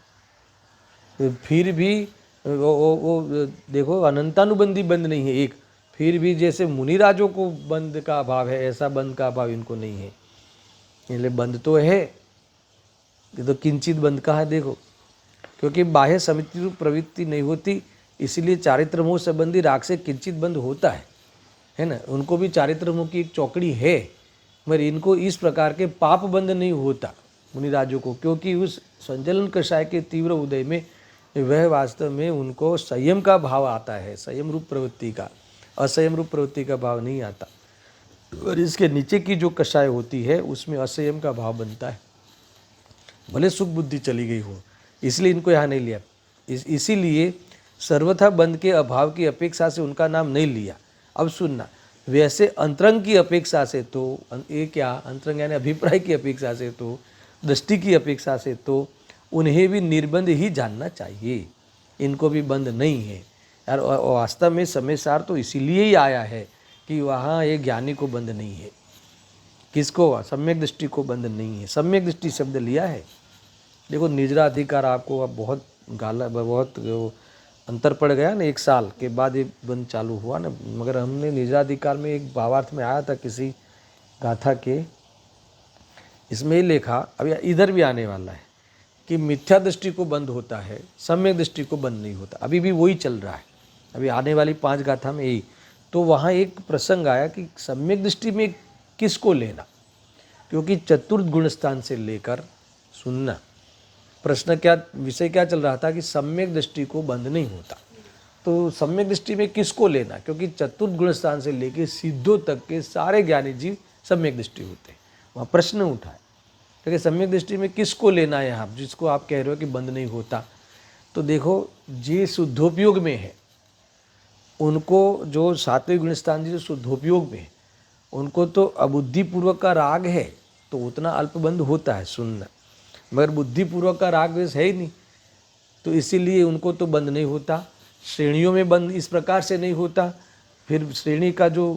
फिर भी वो देखो अनंतानुबंधी बंद नहीं है एक, फिर भी जैसे मुनिराजों को बंद का अभाव है, ऐसा बंद का अभाव इनको नहीं है। इसलिए बंद तो है, ये तो किंचित बंद का है। देखो क्योंकि बाह्य समिति रूप प्रवृत्ति नहीं होती, इसलिए चारित्र मोह संबंधी राग से किंचित बंद होता है ना। उनको भी चारित्र मोह की एक चौकड़ी है, मगर इनको इस प्रकार के पाप बंद नहीं होता मुनिराजों को, क्योंकि उस संचलन कषाय के तीव्र उदय में वह वास्तव में उनको संयम का भाव आता है, संयम रूप प्रवृत्ति का, असंयम रूप प्रवृत्ति का भाव नहीं आता। और इसके नीचे की जो कषाय होती है उसमें असंयम का भाव बनता है, भले सुख बुद्धि चली गई हो, इसलिए इनको यहाँ नहीं लिया। इसीलिए सर्वथा बंद के अभाव की अपेक्षा से उनका नाम नहीं लिया। अब सुनना, वैसे अंतरंग की अपेक्षा से तो ये क्या, अंतरंग यानी अभिप्राय की अपेक्षा से तो, दृष्टि की अपेक्षा से तो उन्हें भी निर्बंध ही जानना चाहिए, इनको भी बंद नहीं है यार। वास्तव में समय सार तो इसीलिए ही आया है कि वहाँ एक ज्ञानी को बंद नहीं है। किसको? सम्यक दृष्टि को बंद नहीं है। सम्यक दृष्टि शब्द लिया है। देखो निजराधिकार आपको अब बहुत गाला, बहुत अंतर पड़ गया ना, 1 साल के बाद ये बंद चालू हुआ ना, मगर हमने निजराधिकार में एक भावार्थ में आया था किसी गाथा के, इसमें ही लिखा, अभी इधर भी आने वाला है कि मिथ्या दृष्टि को बंद होता है, सम्यक दृष्टि को बंद नहीं होता। अभी भी वही चल रहा है, अभी आने वाली 5 गाथा में यही। तो वहाँ एक प्रसंग आया कि सम्यक दृष्टि में किसको लेना, क्योंकि चतुर्थ गुणस्थान से लेकर, सुनना प्रश्न क्या, विषय क्या चल रहा था कि सम्यक दृष्टि को बंद नहीं होता, तो सम्यक दृष्टि में किसको लेना, क्योंकि चतुर्थ गुणस्थान से लेकर सिद्धों तक के सारे ज्ञानी जीव सम्यक दृष्टि होते हैं। वहाँ प्रश्न उठा है, क्योंकि सम्यक दृष्टि में किसको लेना है यहाँ, जिसको आप कह रहे हो कि बंद नहीं होता। तो देखो जे शुद्धोपयोग में है उनको, जो 7वें गुणस्थान जो शुद्धोपयोग में है उनको तो अबुद्धिपूर्वक का राग है, तो उतना अल्पबंद होता है, सुनना। मगर बुद्धिपूर्वक का राग वैसे है ही नहीं, तो इसीलिए उनको तो बंद नहीं होता। श्रेणियों में बंद इस प्रकार से नहीं होता, फिर श्रेणी का जो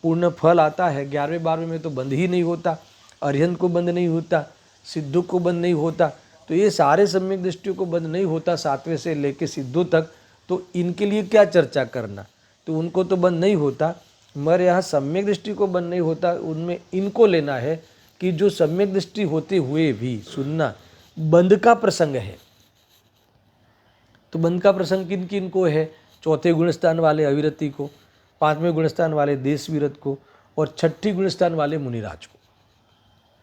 पूर्ण फल आता है 11वें 12वें में तो बंद ही नहीं होता, अरिहंत को बंद नहीं होता, सिद्धों को बंद नहीं होता। तो ये सारे सम्यक दृष्टियों को बंद नहीं होता 7वें से लेकर सिद्धों तक, तो इनके लिए क्या चर्चा करना, तो उनको तो बंद नहीं होता। मगर यहाँ सम्यक दृष्टि को बंद नहीं होता, उनमें इनको लेना है कि जो सम्यक दृष्टि होते हुए भी, सुनना, बंद का प्रसंग है। तो बंद का प्रसंग किन किन को है? 4थे गुणस्थान वाले अविरति को, 5वें गुणस्थान वाले देश विरत को, और 6ठी गुणस्थान वाले मुनिराज को,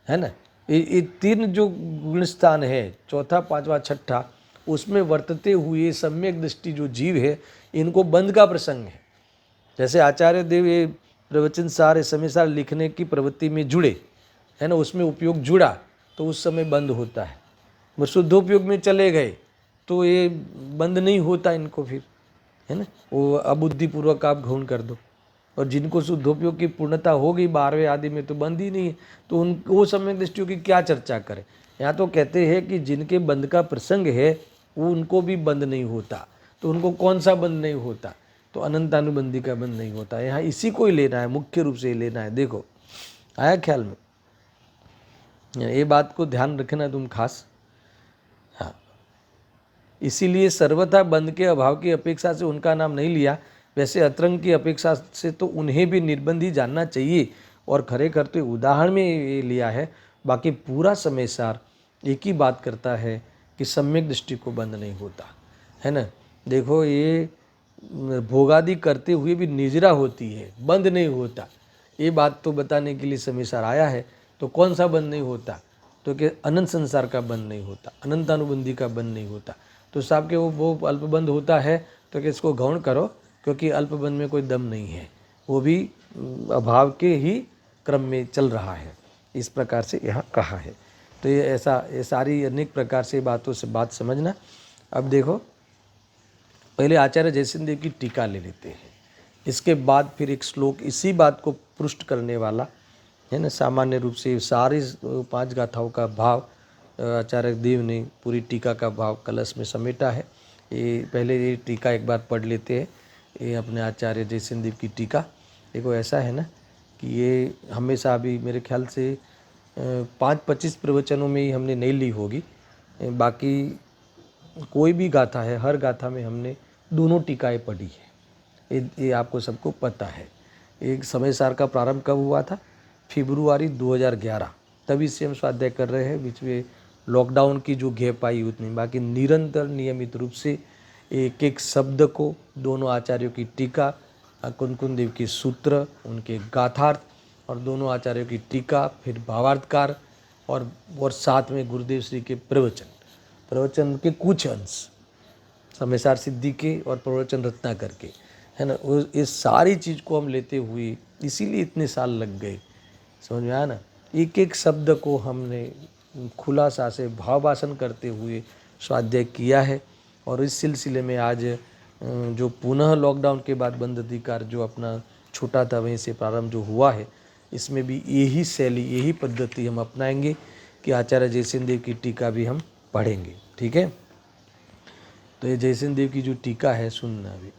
है ना। ये 3 जो गुणस्थान है, 4था 5वां 6ठा, उसमें वर्तते हुए सम्यक दृष्टि जो जीव है, इनको बंद का प्रसंग है। जैसे आचार्य देव ये प्रवचन सार समय सार लिखने की प्रवृत्ति में जुड़े, है ना, उसमें उपयोग जुड़ा तो उस समय बंद होता है। वो शुद्धोपयोग में चले गए तो ये बंद नहीं होता इनको, फिर है ना, वो अबुद्धिपूर्वक आप गौण कर दो। और जिनको शुद्धोपयोग की पूर्णता हो गई 12वें आदि में तो बंद ही नहीं है, तो उन वो सम्यक दृष्टियों की क्या चर्चा करें। यहाँ तो कहते हैं कि जिनके बंद का प्रसंग है वो उनको भी बंद नहीं होता। तो उनको कौन सा बंद नहीं होता? तो अनंतानुबंधी का बंद नहीं होता। यहाँ इसी को ही लेना है, मुख्य रूप से ही लेना है। देखो आया ख्याल में, ये बात को ध्यान रखना तुम खास। हाँ, इसीलिए सर्वथा बंध के अभाव की अपेक्षा से उनका नाम नहीं लिया। वैसे अतरंग की अपेक्षा से तो उन्हें भी निर्बंध ही जानना चाहिए और खरे करते उदाहरण में ये लिया है। बाकी पूरा समय सार एक ही बात करता है कि सम्यक दृष्टि को बंद नहीं होता है ना। देखो ये भोगादि करते हुए भी निजरा होती है, बंद नहीं होता। ये बात तो बताने के लिए समय सार आया है। तो कौन सा बंद नहीं होता? तो कि अनंत संसार का बंद नहीं होता, अनंत अनुबंधी का बंद नहीं होता। तो साहब के वो अल्पबंध होता है तो कि इसको गौण करो, क्योंकि अल्पबंध में कोई दम नहीं है, वो भी अभाव के ही क्रम में चल रहा है। इस प्रकार से यहाँ कहा है। तो ये सारी अनेक प्रकार से बातों से बात समझना। अब देखो, पहले आचार्य जयसिंह देव की टीका ले लेते हैं, इसके बाद फिर एक श्लोक इसी बात को पुष्ट करने वाला है ना। सामान्य रूप से सारी 5 गाथाओं का भाव आचार्य देव ने पूरी टीका का भाव कलश में समेटा है। ये पहले ये टीका एक बार पढ़ लेते हैं। ये अपने आचार्य जयसिंह देव की टीका देखो, ऐसा है ना कि ये हमेशा अभी मेरे ख्याल से 5-25 प्रवचनों में ही हमने नहीं ली होगी। बाकी कोई भी गाथा है, हर गाथा में हमने दोनों टीकाएँ पढ़ी है। ये आपको सबको पता है। एक समय सार का प्रारंभ कब हुआ था? फरवरी 2011, तभी से हम स्वाध्याय कर रहे हैं। बीच में लॉकडाउन की जो गैप आई उतनी, बाकी निरंतर नियमित रूप से एक एक शब्द को, दोनों आचार्यों की टीका, कुनकुन देव के सूत्र, उनके गाथार्थ और दोनों आचार्यों की टीका, फिर भावार्थकार और साथ में गुरुदेव श्री के प्रवचन के कुछ अंश, समयसार सिद्धि के और प्रवचन रत्नाकर के, है ना। इस सारी चीज़ को हम लेते हुए इसीलिए इतने साल लग गए, समझ में आया ना। एक एक शब्द को हमने खुलासा से भावभाषण करते हुए स्वाध्याय किया है। और इस सिलसिले में आज जो पुनः लॉकडाउन के बाद बंद अधिकार जो अपना छूटा था, वहीं से प्रारंभ जो हुआ है, इसमें भी यही शैली, यही पद्धति हम अपनाएंगे कि आचार्य जयसिंह देव की टीका भी हम पढ़ेंगे। ठीक है, तो ये जयसिंह देव की जो टीका है सुनना। अभी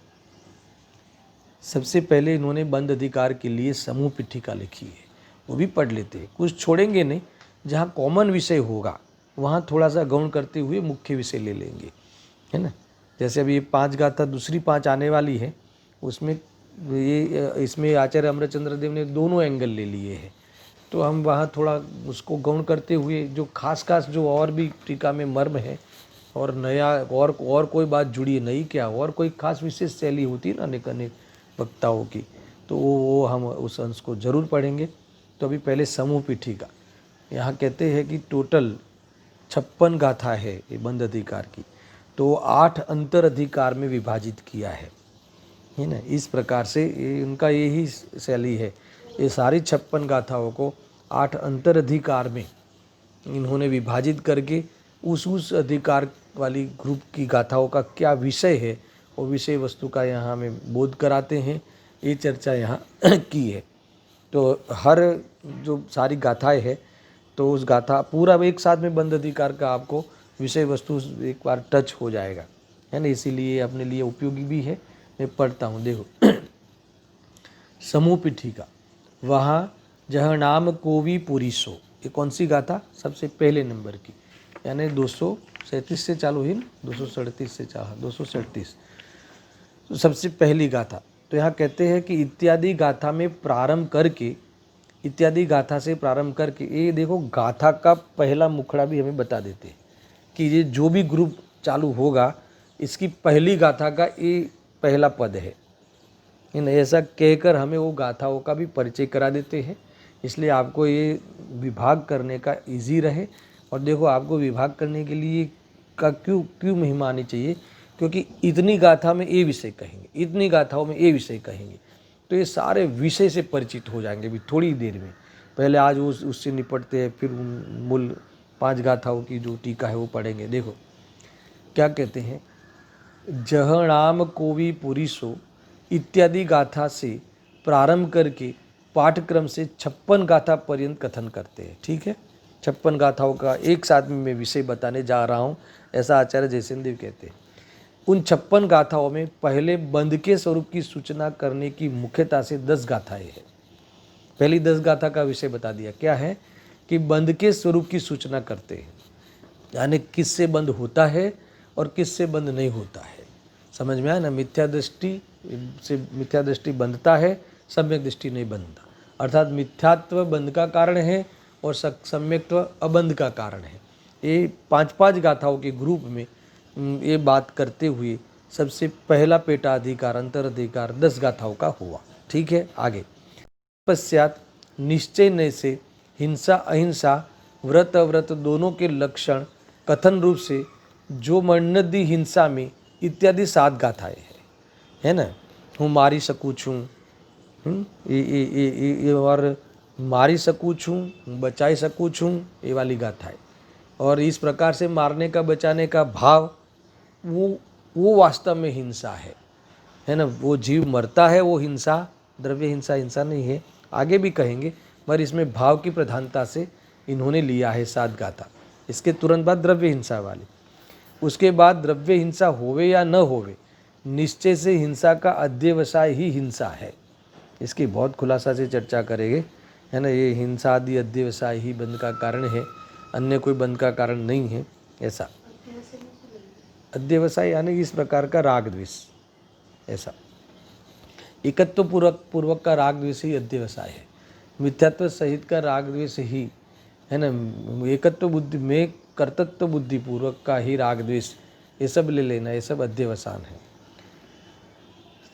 सबसे पहले इन्होंने बंद अधिकार के लिए समूह पीठिका लिखी है, वो भी पढ़ लेते हैं। कुछ छोड़ेंगे नहीं, जहाँ कॉमन विषय होगा वहाँ थोड़ा सा गौण करते हुए मुख्य विषय ले लेंगे, है ना। जैसे अभी ये 5 गाथा दूसरी 5 आने वाली है, उसमें इसमें आचार्य अमरचंद्र देव ने दोनों एंगल ले लिए हैं। तो हम वहाँ थोड़ा उसको गौण करते हुए जो खास जो और भी टीका में मर्म है और नया और कोई बात जुड़ी नहीं, क्या और कोई खास विशेष शैली होती है ना अनेक अनेक वक्ताओं की, तो वो हम उस अंश को जरूर पढ़ेंगे। तो अभी पहले समूह पीठिका, यहाँ कहते हैं कि टोटल 56 गाथा है ये बंद अधिकार की, तो 8 अंतर अधिकार में विभाजित किया है ना। इस प्रकार से इनका यही शैली है। ये सारी 56 गाथाओं को 8 अंतर अधिकार में इन्होंने विभाजित करके उस अधिकार वाली ग्रुप की गाथाओं का क्या विषय है, वो विषय वस्तु का यहाँ हमें बोध कराते हैं। ये चर्चा यहाँ की है। तो हर जो सारी गाथाएं है, तो उस गाथा पूरा एक साथ में बंद अधिकार का आपको विषय वस्तु एक बार टच हो जाएगा, है ना। इसीलिए अपने लिए उपयोगी भी है। मैं पढ़ता हूँ, देखो। समूह पीठिका, वहाँ जहाँ नाम कोवी पुरीसो, ये कौन सी गाथा? सबसे पहले नंबर की, यानी 237 से चालू ही, 237 से 237, तो सबसे पहली गाथा। तो यहाँ कहते हैं कि इत्यादि गाथा में प्रारंभ करके, इत्यादि गाथा से प्रारंभ करके, ये देखो गाथा का पहला मुखड़ा भी हमें बता देते हैं कि ये जो भी ग्रुप चालू होगा, इसकी पहली गाथा का ये पहला पद है। ऐसा कहकर हमें वो गाथाओं का भी परिचय करा देते हैं, इसलिए आपको ये विभाग करने का इजी रहे। और देखो, आपको विभाग करने के लिए का क्यों महिमा आनी चाहिए, क्योंकि इतनी गाथा में ये विषय कहेंगे, इतनी गाथाओं में ये विषय कहेंगे, तो ये सारे विषय से परिचित हो जाएंगे भी थोड़ी देर में। पहले आज उससे निपटते हैं, फिर मूल 5 गाथाओं की जो टीका है वो पढ़ेंगे। देखो क्या कहते हैं, जह नाम कोवी पुरीसो इत्यादि गाथा से प्रारंभ करके पाठक्रम से 56 गाथा पर्यंत कथन करते हैं। ठीक है, 56 गाथाओं का एक साथ में मैं विषय बताने जा रहा हूँ, ऐसा आचार्य जयसिंह देव कहते हैं। उन 56 गाथाओं में पहले बंध के स्वरूप की सूचना करने की मुख्यता से 10 गाथाएं हैं। पहली 10 गाथा का विषय बता दिया, क्या है कि बंध के स्वरूप की सूचना करते हैं, यानी किससे बंध होता है और किससे बंध नहीं होता है। समझ में आया ना, मिथ्या दृष्टि से मिथ्या दृष्टि बंधता है, सम्यक दृष्टि नहीं बंधता। अर्थात मिथ्यात्व बंध का कारण है और सम्यक्त्व अबंध का कारण है। ये 5 गाथाओं के ग्रुप में ये बात करते हुए सबसे पहला पेटा अधिकार अंतर अधिकार 10 गाथाओं का हुआ। ठीक है, आगे पश्चात निश्चय नय से हिंसा अहिंसा व्रत अव्रत दोनों के लक्षण कथन रूप से जो मन्नदी हिंसा में इत्यादि 7 गाथाएं है ना। हूँ मारी सकूँ छूँ, ये और मारी सकूँ छूँ बचाई सकूँ छूँ, ये वाली गाथा है। और इस प्रकार से मारने का बचाने का भाव वो वास्तव में हिंसा है ना। वो जीव मरता है वो हिंसा, द्रव्य हिंसा हिंसा नहीं है, आगे भी कहेंगे, पर इसमें भाव की प्रधानता से इन्होंने लिया है 7 गाथा। इसके तुरंत बाद द्रव्य हिंसा वाली, उसके बाद द्रव्य हिंसा होवे या न होवे, निश्चय से हिंसा का अध्यवसाय ही हिंसा है। इसकी बहुत खुलासा से चर्चा करेंगे, है ना। ये हिंसा आदि अध्यवसाय ही बंध का कारण है, अन्य कोई बंध का कारण नहीं है। ऐसा अध्यवसाय यानी इस प्रकार का राग द्वेष, ऐसा एकत्व पूर्वक का राग द्वेष ही अध्यवसाय है। मिथ्यात्व सहित का राग द्वेष ही, है ना। एकत्व बुद्धि में कर्तृत्व बुद्धि पूर्वक का ही राग द्वेष, ये सब ले लेना, ये सब अध्यवसान है।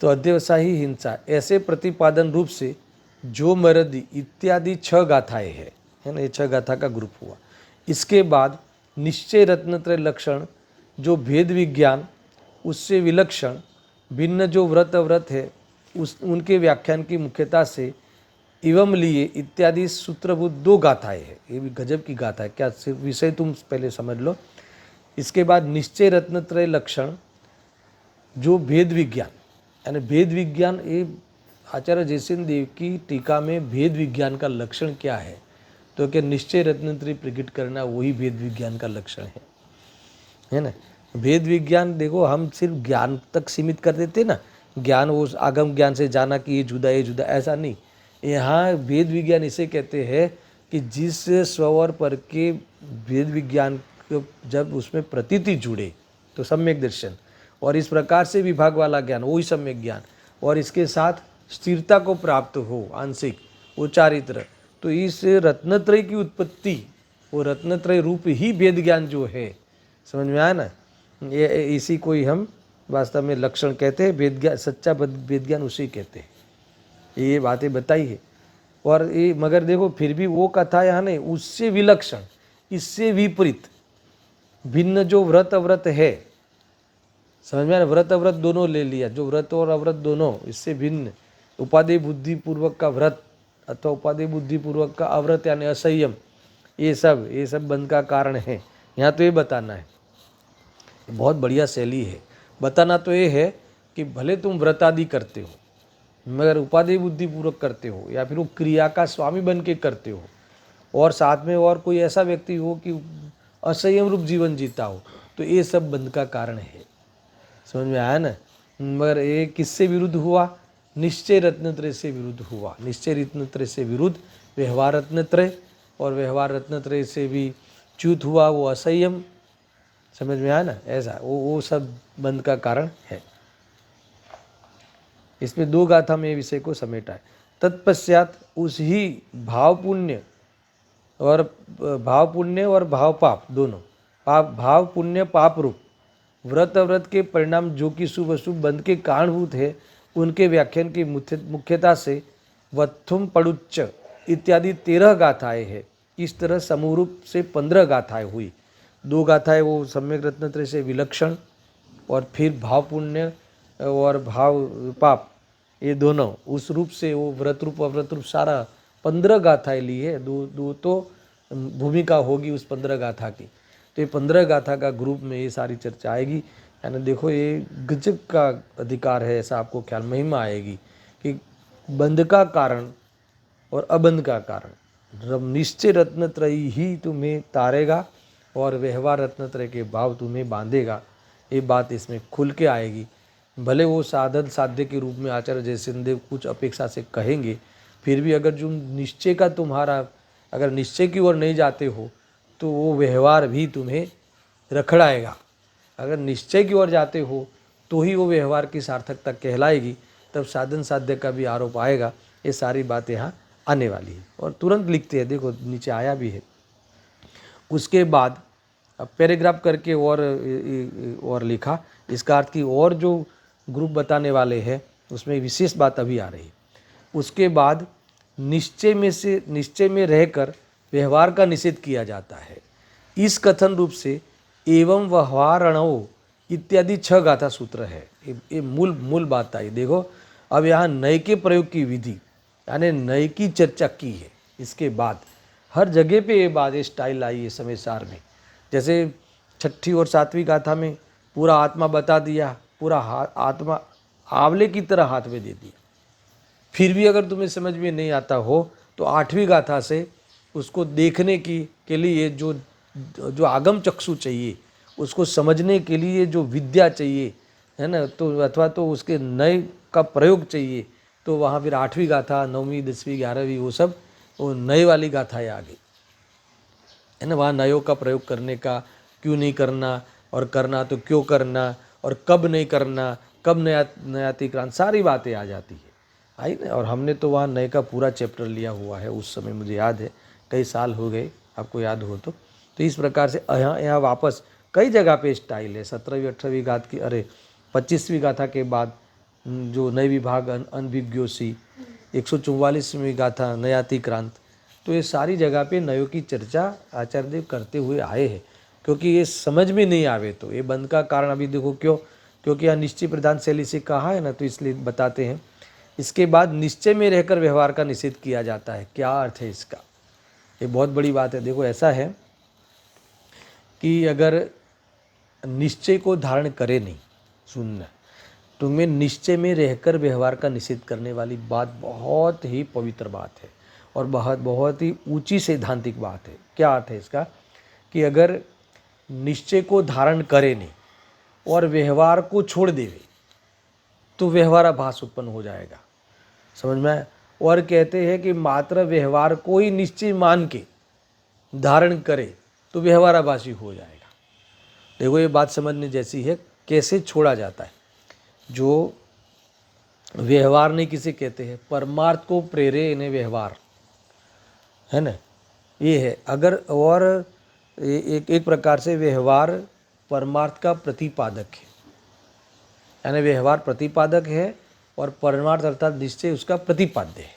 तो अध्यवसाय ही हिंसा, ऐसे प्रतिपादन रूप से जो मरदी इत्यादि 6 गाथाएं है ना। ये 6 गाथा का ग्रुप हुआ। इसके बाद निश्चय रत्नत्रय लक्षण जो भेद विज्ञान उससे विलक्षण भिन्न जो व्रत अव्रत है उनके व्याख्यान की मुख्यता से एवं लिए इत्यादि सूत्रभूत 2 गाथाएं है। ये भी गजब की गाथा है, क्या सिर्फ विषय तुम पहले समझ लो। इसके बाद निश्चय रत्नत्रय लक्षण जो भेद विज्ञान, यानी भेद विज्ञान, ये आचार्य जयसिंह देव की टीका में भेद विज्ञान का लक्षण क्या है, तो क्या निश्चय रत्नत्रय प्रकट करना वही भेद विज्ञान का लक्षण है ना। भेद विज्ञान देखो, हम सिर्फ ज्ञान तक सीमित कर देते ना, ज्ञान वो आगम ज्ञान से जाना कि ये जुदा ऐसा नहीं। यहाँ भेद विज्ञान इसे कहते हैं कि जिस स्व और पर के भेद विज्ञान जब उसमें प्रतीति जुड़े तो सम्यक दर्शन, और इस प्रकार से विभाग वाला ज्ञान वही सम्यक ज्ञान, और इसके साथ स्थिरता को प्राप्त हो आंशिक वो चारित्र, तो इस रत्नत्रय की उत्पत्ति, वो रत्नत्रय रूप ही भेद ज्ञान जो है, समझ में आया ना। ये इसी को ही हम वास्तव में लक्षण कहते हैं, भेद ज्ञान, सच्चा भेद ज्ञान उसी कहते हैं। ये बातें बताई है। और ये मगर देखो फिर भी वो कथा यहाँ नहीं, उससे विलक्षण, इससे विपरीत भिन्न जो व्रत अव्रत है, समझ में आया। व्रत अव्रत दोनों ले लिया, जो व्रत और अव्रत दोनों, इससे भिन्न उपादेय बुद्धि पूर्वक का व्रत अथवा उपादेय बुद्धि पूर्वक का अव्रत यानी असंयम, ये सब बंध का कारण है। यहाँ तो ये बताना है, बहुत बढ़िया शैली है। बताना तो ये है कि भले तुम व्रत आदि करते हो मगर उपादेय बुद्धि पूर्वक करते हो, या फिर वो क्रिया का स्वामी बन के करते हो, और साथ में और कोई ऐसा व्यक्ति हो कि असंयम रूप जीवन जीता हो, तो ये सब बंध का कारण है। समझ में आया ना। मगर ये किससे विरुद्ध हुआ, निश्चय रत्नत्रय से विरुद्ध हुआ। निश्चय रत्नत्रय से विरुद्ध व्यवहार रत्नत्रय, और व्यवहार रत्नत्रय से भी च्युत हुआ वो असंयम। समझ में आया ना, ऐसा वो सब बंध का कारण है। इसमें 2 गाथा में विषय को समेटा है। तत्पश्चात उस ही भाव पुण्य और भाव पाप दोनों, भाव पुण्य पाप रूप व्रत अव्रत के परिणाम जो कि शुभ अशुभ बंध के कारणभूत है, उनके व्याख्यान की मुख्यता से वत्थुम पड़ुच्च इत्यादि 13 गाथाएं हैं। इस तरह समूह रूप से 15 गाथाएं हुई। 2 गाथाएं वो सम्यक रत्नत्रय से विलक्षण, और फिर भाव पुण्य और भाव पाप, ये दोनों उस रूप से वो व्रत रूप अव्रत रूप सारा 15 गाथाएं ली है। दो तो भूमिका होगी उस 15 गाथा की। तो ये 15 गाथा का ग्रुप में ये सारी चर्चा आएगी। यानी देखो ये गजब का अधिकार है, ऐसा आपको ख्याल महिमा आएगी कि बंध का कारण और अबंध का कारण निश्चय रत्नत्रय ही तुम्हें तारेगा और व्यवहार रत्नत्रय के भाव तुम्हें बांधेगा। ये बात इसमें खुल के आएगी। भले वो साधन साध्य के रूप में आचार्य जयसिंह देव कुछ अपेक्षा से कहेंगे, फिर भी अगर जो निश्चय का तुम्हारा अगर निश्चय की ओर नहीं जाते हो तो वो व्यवहार भी तुम्हें रखड़ाएगा। अगर निश्चय की ओर जाते हो तो ही वो व्यवहार की सार्थकता कहलाएगी, तब साधन साध्य का भी आरोप आएगा। ये सारी बात यहाँ आने वाली है और तुरंत लिखते हैं, देखो नीचे आया भी है। उसके बाद अब पैराग्राफ करके और लिखा, इसका अर्थ की और जो ग्रुप बताने वाले हैं उसमें विशेष बात अभी आ रही है। उसके बाद निश्चय में रहकर व्यवहार का निषेध किया जाता है। इस कथन रूप से एवं व्यवहारणो इत्यादि 6 गाथा सूत्र है। ये मूल बात आई। देखो अब यहाँ नय के प्रयोग की विधि यानी नय की चर्चा की है। इसके बाद हर जगह पे ये बात स्टाइल आई है समय सार में। जैसे 6ठी और 7वीं गाथा में पूरा आत्मा बता दिया, पूरा आत्मा आंवले की तरह हाथ में दे दिया। फिर भी अगर तुम्हें समझ में नहीं आता हो तो 8वीं गाथा से उसको देखने के लिए जो आगम चक्षु चाहिए, उसको समझने के लिए जो विद्या चाहिए है ना, तो अथवा तो उसके नय का प्रयोग चाहिए, तो वहाँ फिर 8वीं गाथा, 9वीं 10वीं 11वीं वो नए वाली गाथाएँ आ गई है ना। वहाँ नयों का प्रयोग करने का, क्यों नहीं करना और करना तो क्यों करना और कब नहीं करना, कब नयातिक्रांत, सारी बातें आ जाती है आई ना। और हमने तो वहाँ नए का पूरा चैप्टर लिया हुआ है उस समय, मुझे याद है, कई साल हो गए, आपको याद हो तो इस प्रकार से यहाँ वापस कई जगह पे स्टाइल है। 17वीं 18वीं गाथा की 25वीं गाथा के बाद जो नए विभाग अनभिज्ञोसी, 144वीं गाथा नयातिक्रांत, तो ये सारी जगह पे नयों की चर्चा आचार्य देव करते हुए आए हैं। क्योंकि ये समझ में नहीं आवे तो ये बंद का कारण अभी देखो क्यों, क्योंकि यहाँ निश्चय प्रधान शैली से कहा है ना, तो इसलिए बताते हैं। इसके बाद निश्चय में रहकर व्यवहार का निषेध किया जाता है। क्या अर्थ है इसका? ये बहुत बड़ी बात है। देखो ऐसा है कि अगर निश्चय को धारण करे नहीं, सुनना, तुम्हें निश्चय में रहकर व्यवहार का निषेध करने वाली बात बहुत ही पवित्र बात है और बहुत ही ऊंची सैद्धांतिक बात है। क्या अर्थ है इसका? कि अगर निश्चय को धारण करे नहीं और व्यवहार को छोड़ देवे तो व्यवहाराभास उत्पन्न हो जाएगा। समझ में आया? और कहते हैं कि मात्र व्यवहार को ही निश्चय मान के धारण करे तो व्यवहाराभासी हो जाएगा। देखो ये बात समझने जैसी है, कैसे छोड़ा जाता है। जो व्यवहार नहीं किसे कहते हैं, परमार्थ को प्रेरे इन्हें व्यवहार है ना, ये है। अगर और एक प्रकार से व्यवहार परमार्थ का प्रतिपादक है, यानी व्यवहार प्रतिपादक है और परमार्थ अर्थात निश्चय उसका प्रतिपाद्य है।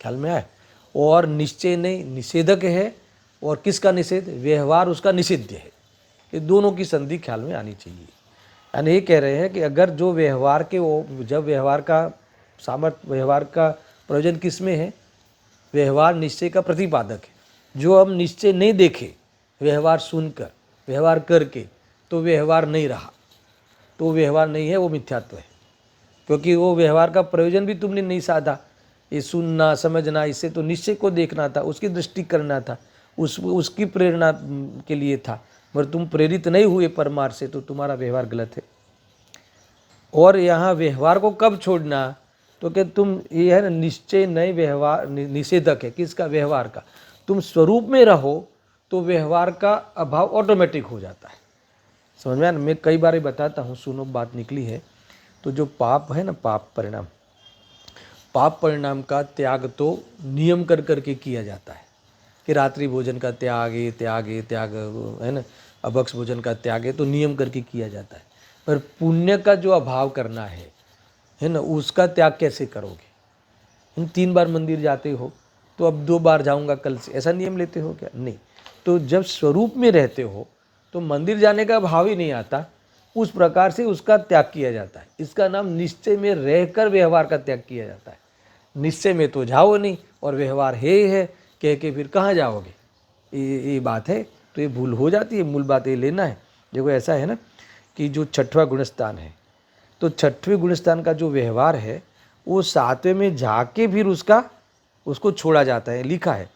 ख्याल में आए? और निश्चय नहीं निषेधक है, और किसका निषेध? व्यवहार उसका निषिध्य है। ये दोनों की संधि ख्याल में आनी चाहिए। यानी ये कह रहे हैं कि अगर जो व्यवहार के जब व्यवहार का सामर्थ्य, व्यवहार का प्रयोजन किस में है? व्यवहार निश्चय का प्रतिपादक है। जो हम निश्चय नहीं देखे, व्यवहार सुनकर, व्यवहार करके, तो व्यवहार नहीं रहा, तो व्यवहार नहीं है, वो मिथ्यात्व है। क्योंकि वो व्यवहार का प्रयोजन भी तुमने नहीं साधा। ये सुनना समझना, इससे तो निश्चय को देखना था, उसकी दृष्टि करना था, उसकी प्रेरणा के लिए था। मगर तुम प्रेरित नहीं हुए परमार्थ से, तो तुम्हारा व्यवहार गलत है। और यहाँ व्यवहार को कब छोड़ना? तो कि तुम ये है ना, निश्चय नए व्यवहार निषेधक है। किसका? व्यवहार का। तुम स्वरूप में रहो तो व्यवहार का अभाव ऑटोमेटिक हो जाता है। समझ में आया? मैं कई बार बताता हूँ, सुनो बात निकली है। तो जो पाप है ना, पाप परिणाम का त्याग तो नियम कर करके किया जाता है कि रात्रि भोजन का त्याग है ना, अभक्ष भोजन का त्याग है, तो नियम करके किया जाता है। पर पुण्य का जो अभाव करना है ना, उसका त्याग कैसे करोगे? 3 बार मंदिर जाते हो तो अब 2 बार जाऊंगा कल से, ऐसा नियम लेते हो क्या? नहीं। तो जब स्वरूप में रहते हो तो मंदिर जाने का भाव ही नहीं आता, उस प्रकार से उसका त्याग किया जाता है। इसका नाम निश्चय में रहकर व्यवहार का त्याग किया जाता है। निश्चय में तो जाओ नहीं और व्यवहार है कह के फिर कहाँ जाओगे? ये बात है। तो ये भूल हो जाती है। मूल बात ये लेना है। देखो ऐसा है ना कि जो 6वां गुणस्थान है, तो 6वें गुणस्थान का जो व्यवहार है वो 7वें में जाके फिर उसको छोड़ा जाता है। लिखा है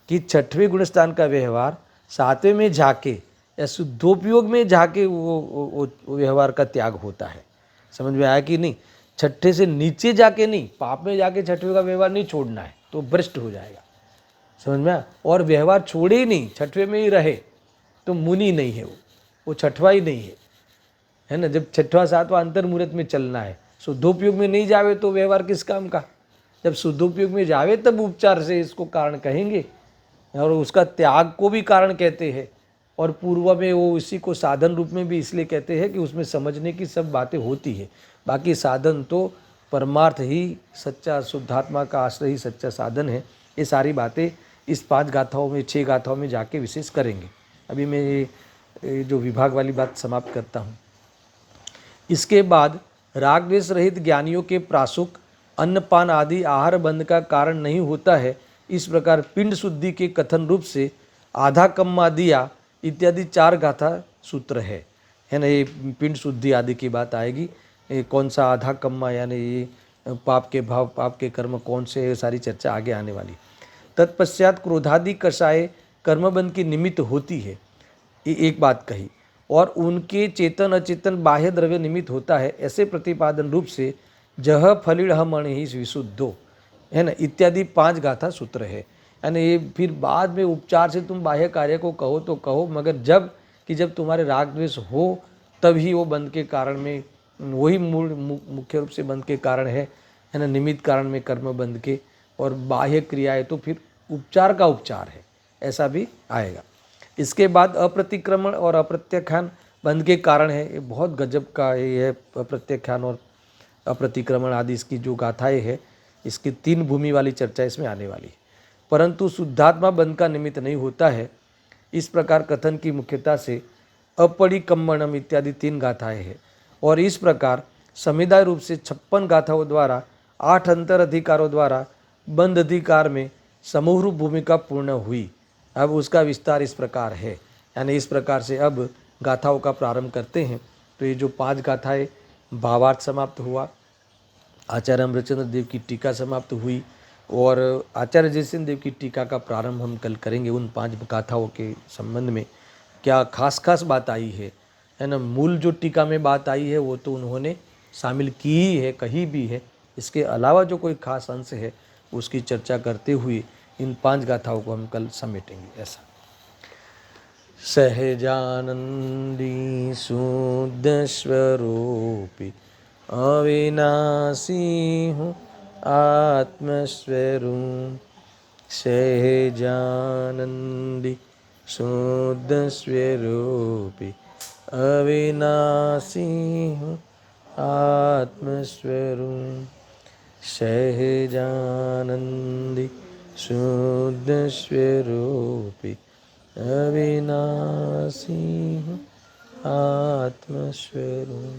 कि 6वें गुणस्थान का व्यवहार 7वें में जाके या शुद्धोपयोग में जाके वो व्यवहार का त्याग होता है। समझ में आया कि नहीं? 6ठे से नीचे जाके नहीं, पाप में जाके 6वें का व्यवहार नहीं छोड़ना है, तो भ्रष्ट हो जाएगा। समझ में आया? और व्यवहार छोड़े ही नहीं, 6वें में ही रहे, तो मुनि नहीं है वो 6वां ही नहीं है। है ना। जब छठवां सातवां अंतर मुहूर्त में चलना है, शुद्धोपयोग में नहीं जावे तो व्यवहार किस काम का। जब शुद्धोपयोग में जावे तब उपचार से इसको कारण कहेंगे, और उसका त्याग को भी कारण कहते हैं। और पूर्व में वो इसी को साधन रूप में भी इसलिए कहते हैं कि उसमें समझने की सब बातें होती है। बाकी साधन तो परमार्थ ही सच्चा, शुद्धात्मा का आश्रय ही सच्चा साधन है। ये सारी बातें इस 5 गाथाओं में, 6 गाथाओं में जाके विशेष करेंगे। अभी मैं ये जो विभाग वाली बात समाप्त करता हूँ। इसके बाद राग द्वेष रहित ज्ञानियों के प्रासुक अन्नपान आदि आहार बंध का कारण नहीं होता है। इस प्रकार पिंड शुद्धि के कथन रूप से आधा कम्मा दिया इत्यादि 4 गाथा सूत्र है ना। ये पिंड शुद्धि आदि की बात आएगी। ये कौन सा आधा कम्मा, यानी ये पाप के भाव, पाप के कर्म कौन से, ये सारी चर्चा आगे आने वाली। तत्पश्चात क्रोधादि कषाय कर्मबंध की निमित्त होती है, ये एक बात कही। और उनके चेतन अचेतन बाह्य द्रव्य निमित्त होता है, ऐसे प्रतिपादन रूप से जह फलिड़ मणि ही विशुद्धो, है ना, इत्यादि 5 गाथा सूत्र है। यानी ये फिर बाद में उपचार से तुम बाह्य कार्य को कहो तो कहो, मगर जब तुम्हारे राग द्वेष हो तभी वो बंध के कारण में, वही मूल मुख्य रूप से बंध के कारण है ना, निमित्त कारण में कर्म बंध के। और बाह्य क्रियाएं तो फिर उपचार का उपचार है, ऐसा भी आएगा। इसके बाद अप्रतिक्रमण और अप्रत्याख्यान बंध के कारण है। ये बहुत गजब का ये है, अप्रत्याख्यान और अप्रतिक्रमण आदि इसकी जो गाथाएं है, इसकी 3 भूमि वाली चर्चा इसमें आने वाली है। परंतु शुद्धात्मा बंध का निमित्त नहीं होता है। इस प्रकार कथन की मुख्यता से अपरिकम्मणम इत्यादि 3 गाथाएं हैं। और इस प्रकार समुदाय रूप से 56 गाथाओं द्वारा 8 अंतर अधिकारों द्वारा बंध अधिकार में समूह रूप भूमिका पूर्ण हुई। अब उसका विस्तार इस प्रकार है, यानी इस प्रकार से अब गाथाओं का प्रारंभ करते हैं। तो ये जो 5 गाथाएं, भावार्थ समाप्त हुआ, आचार्य अमृतचंद्र देव की टीका समाप्त हुई, और आचार्य जयसिंह देव की टीका का प्रारंभ हम कल करेंगे। उन 5 गाथाओं के संबंध में क्या खास बात आई है ना। मूल जो टीका में बात आई है वो तो उन्होंने शामिल की ही है, कही भी है। इसके अलावा जो कोई खास अंश है उसकी चर्चा करते हुए इन 5 गाथाओं को हम कल समेटेंगे। ऐसा सहजानंदी शुद्ध स्वरूपी अविनाशी हूँ आत्मस्वरूप, सहजानंदी शुद्ध स्वरूपी अविनाशी हूँ आत्मस्वरूप, सहजानंदी शुद्ध स्वरूपी अविनाशी हूँ आत्मस्वरूप।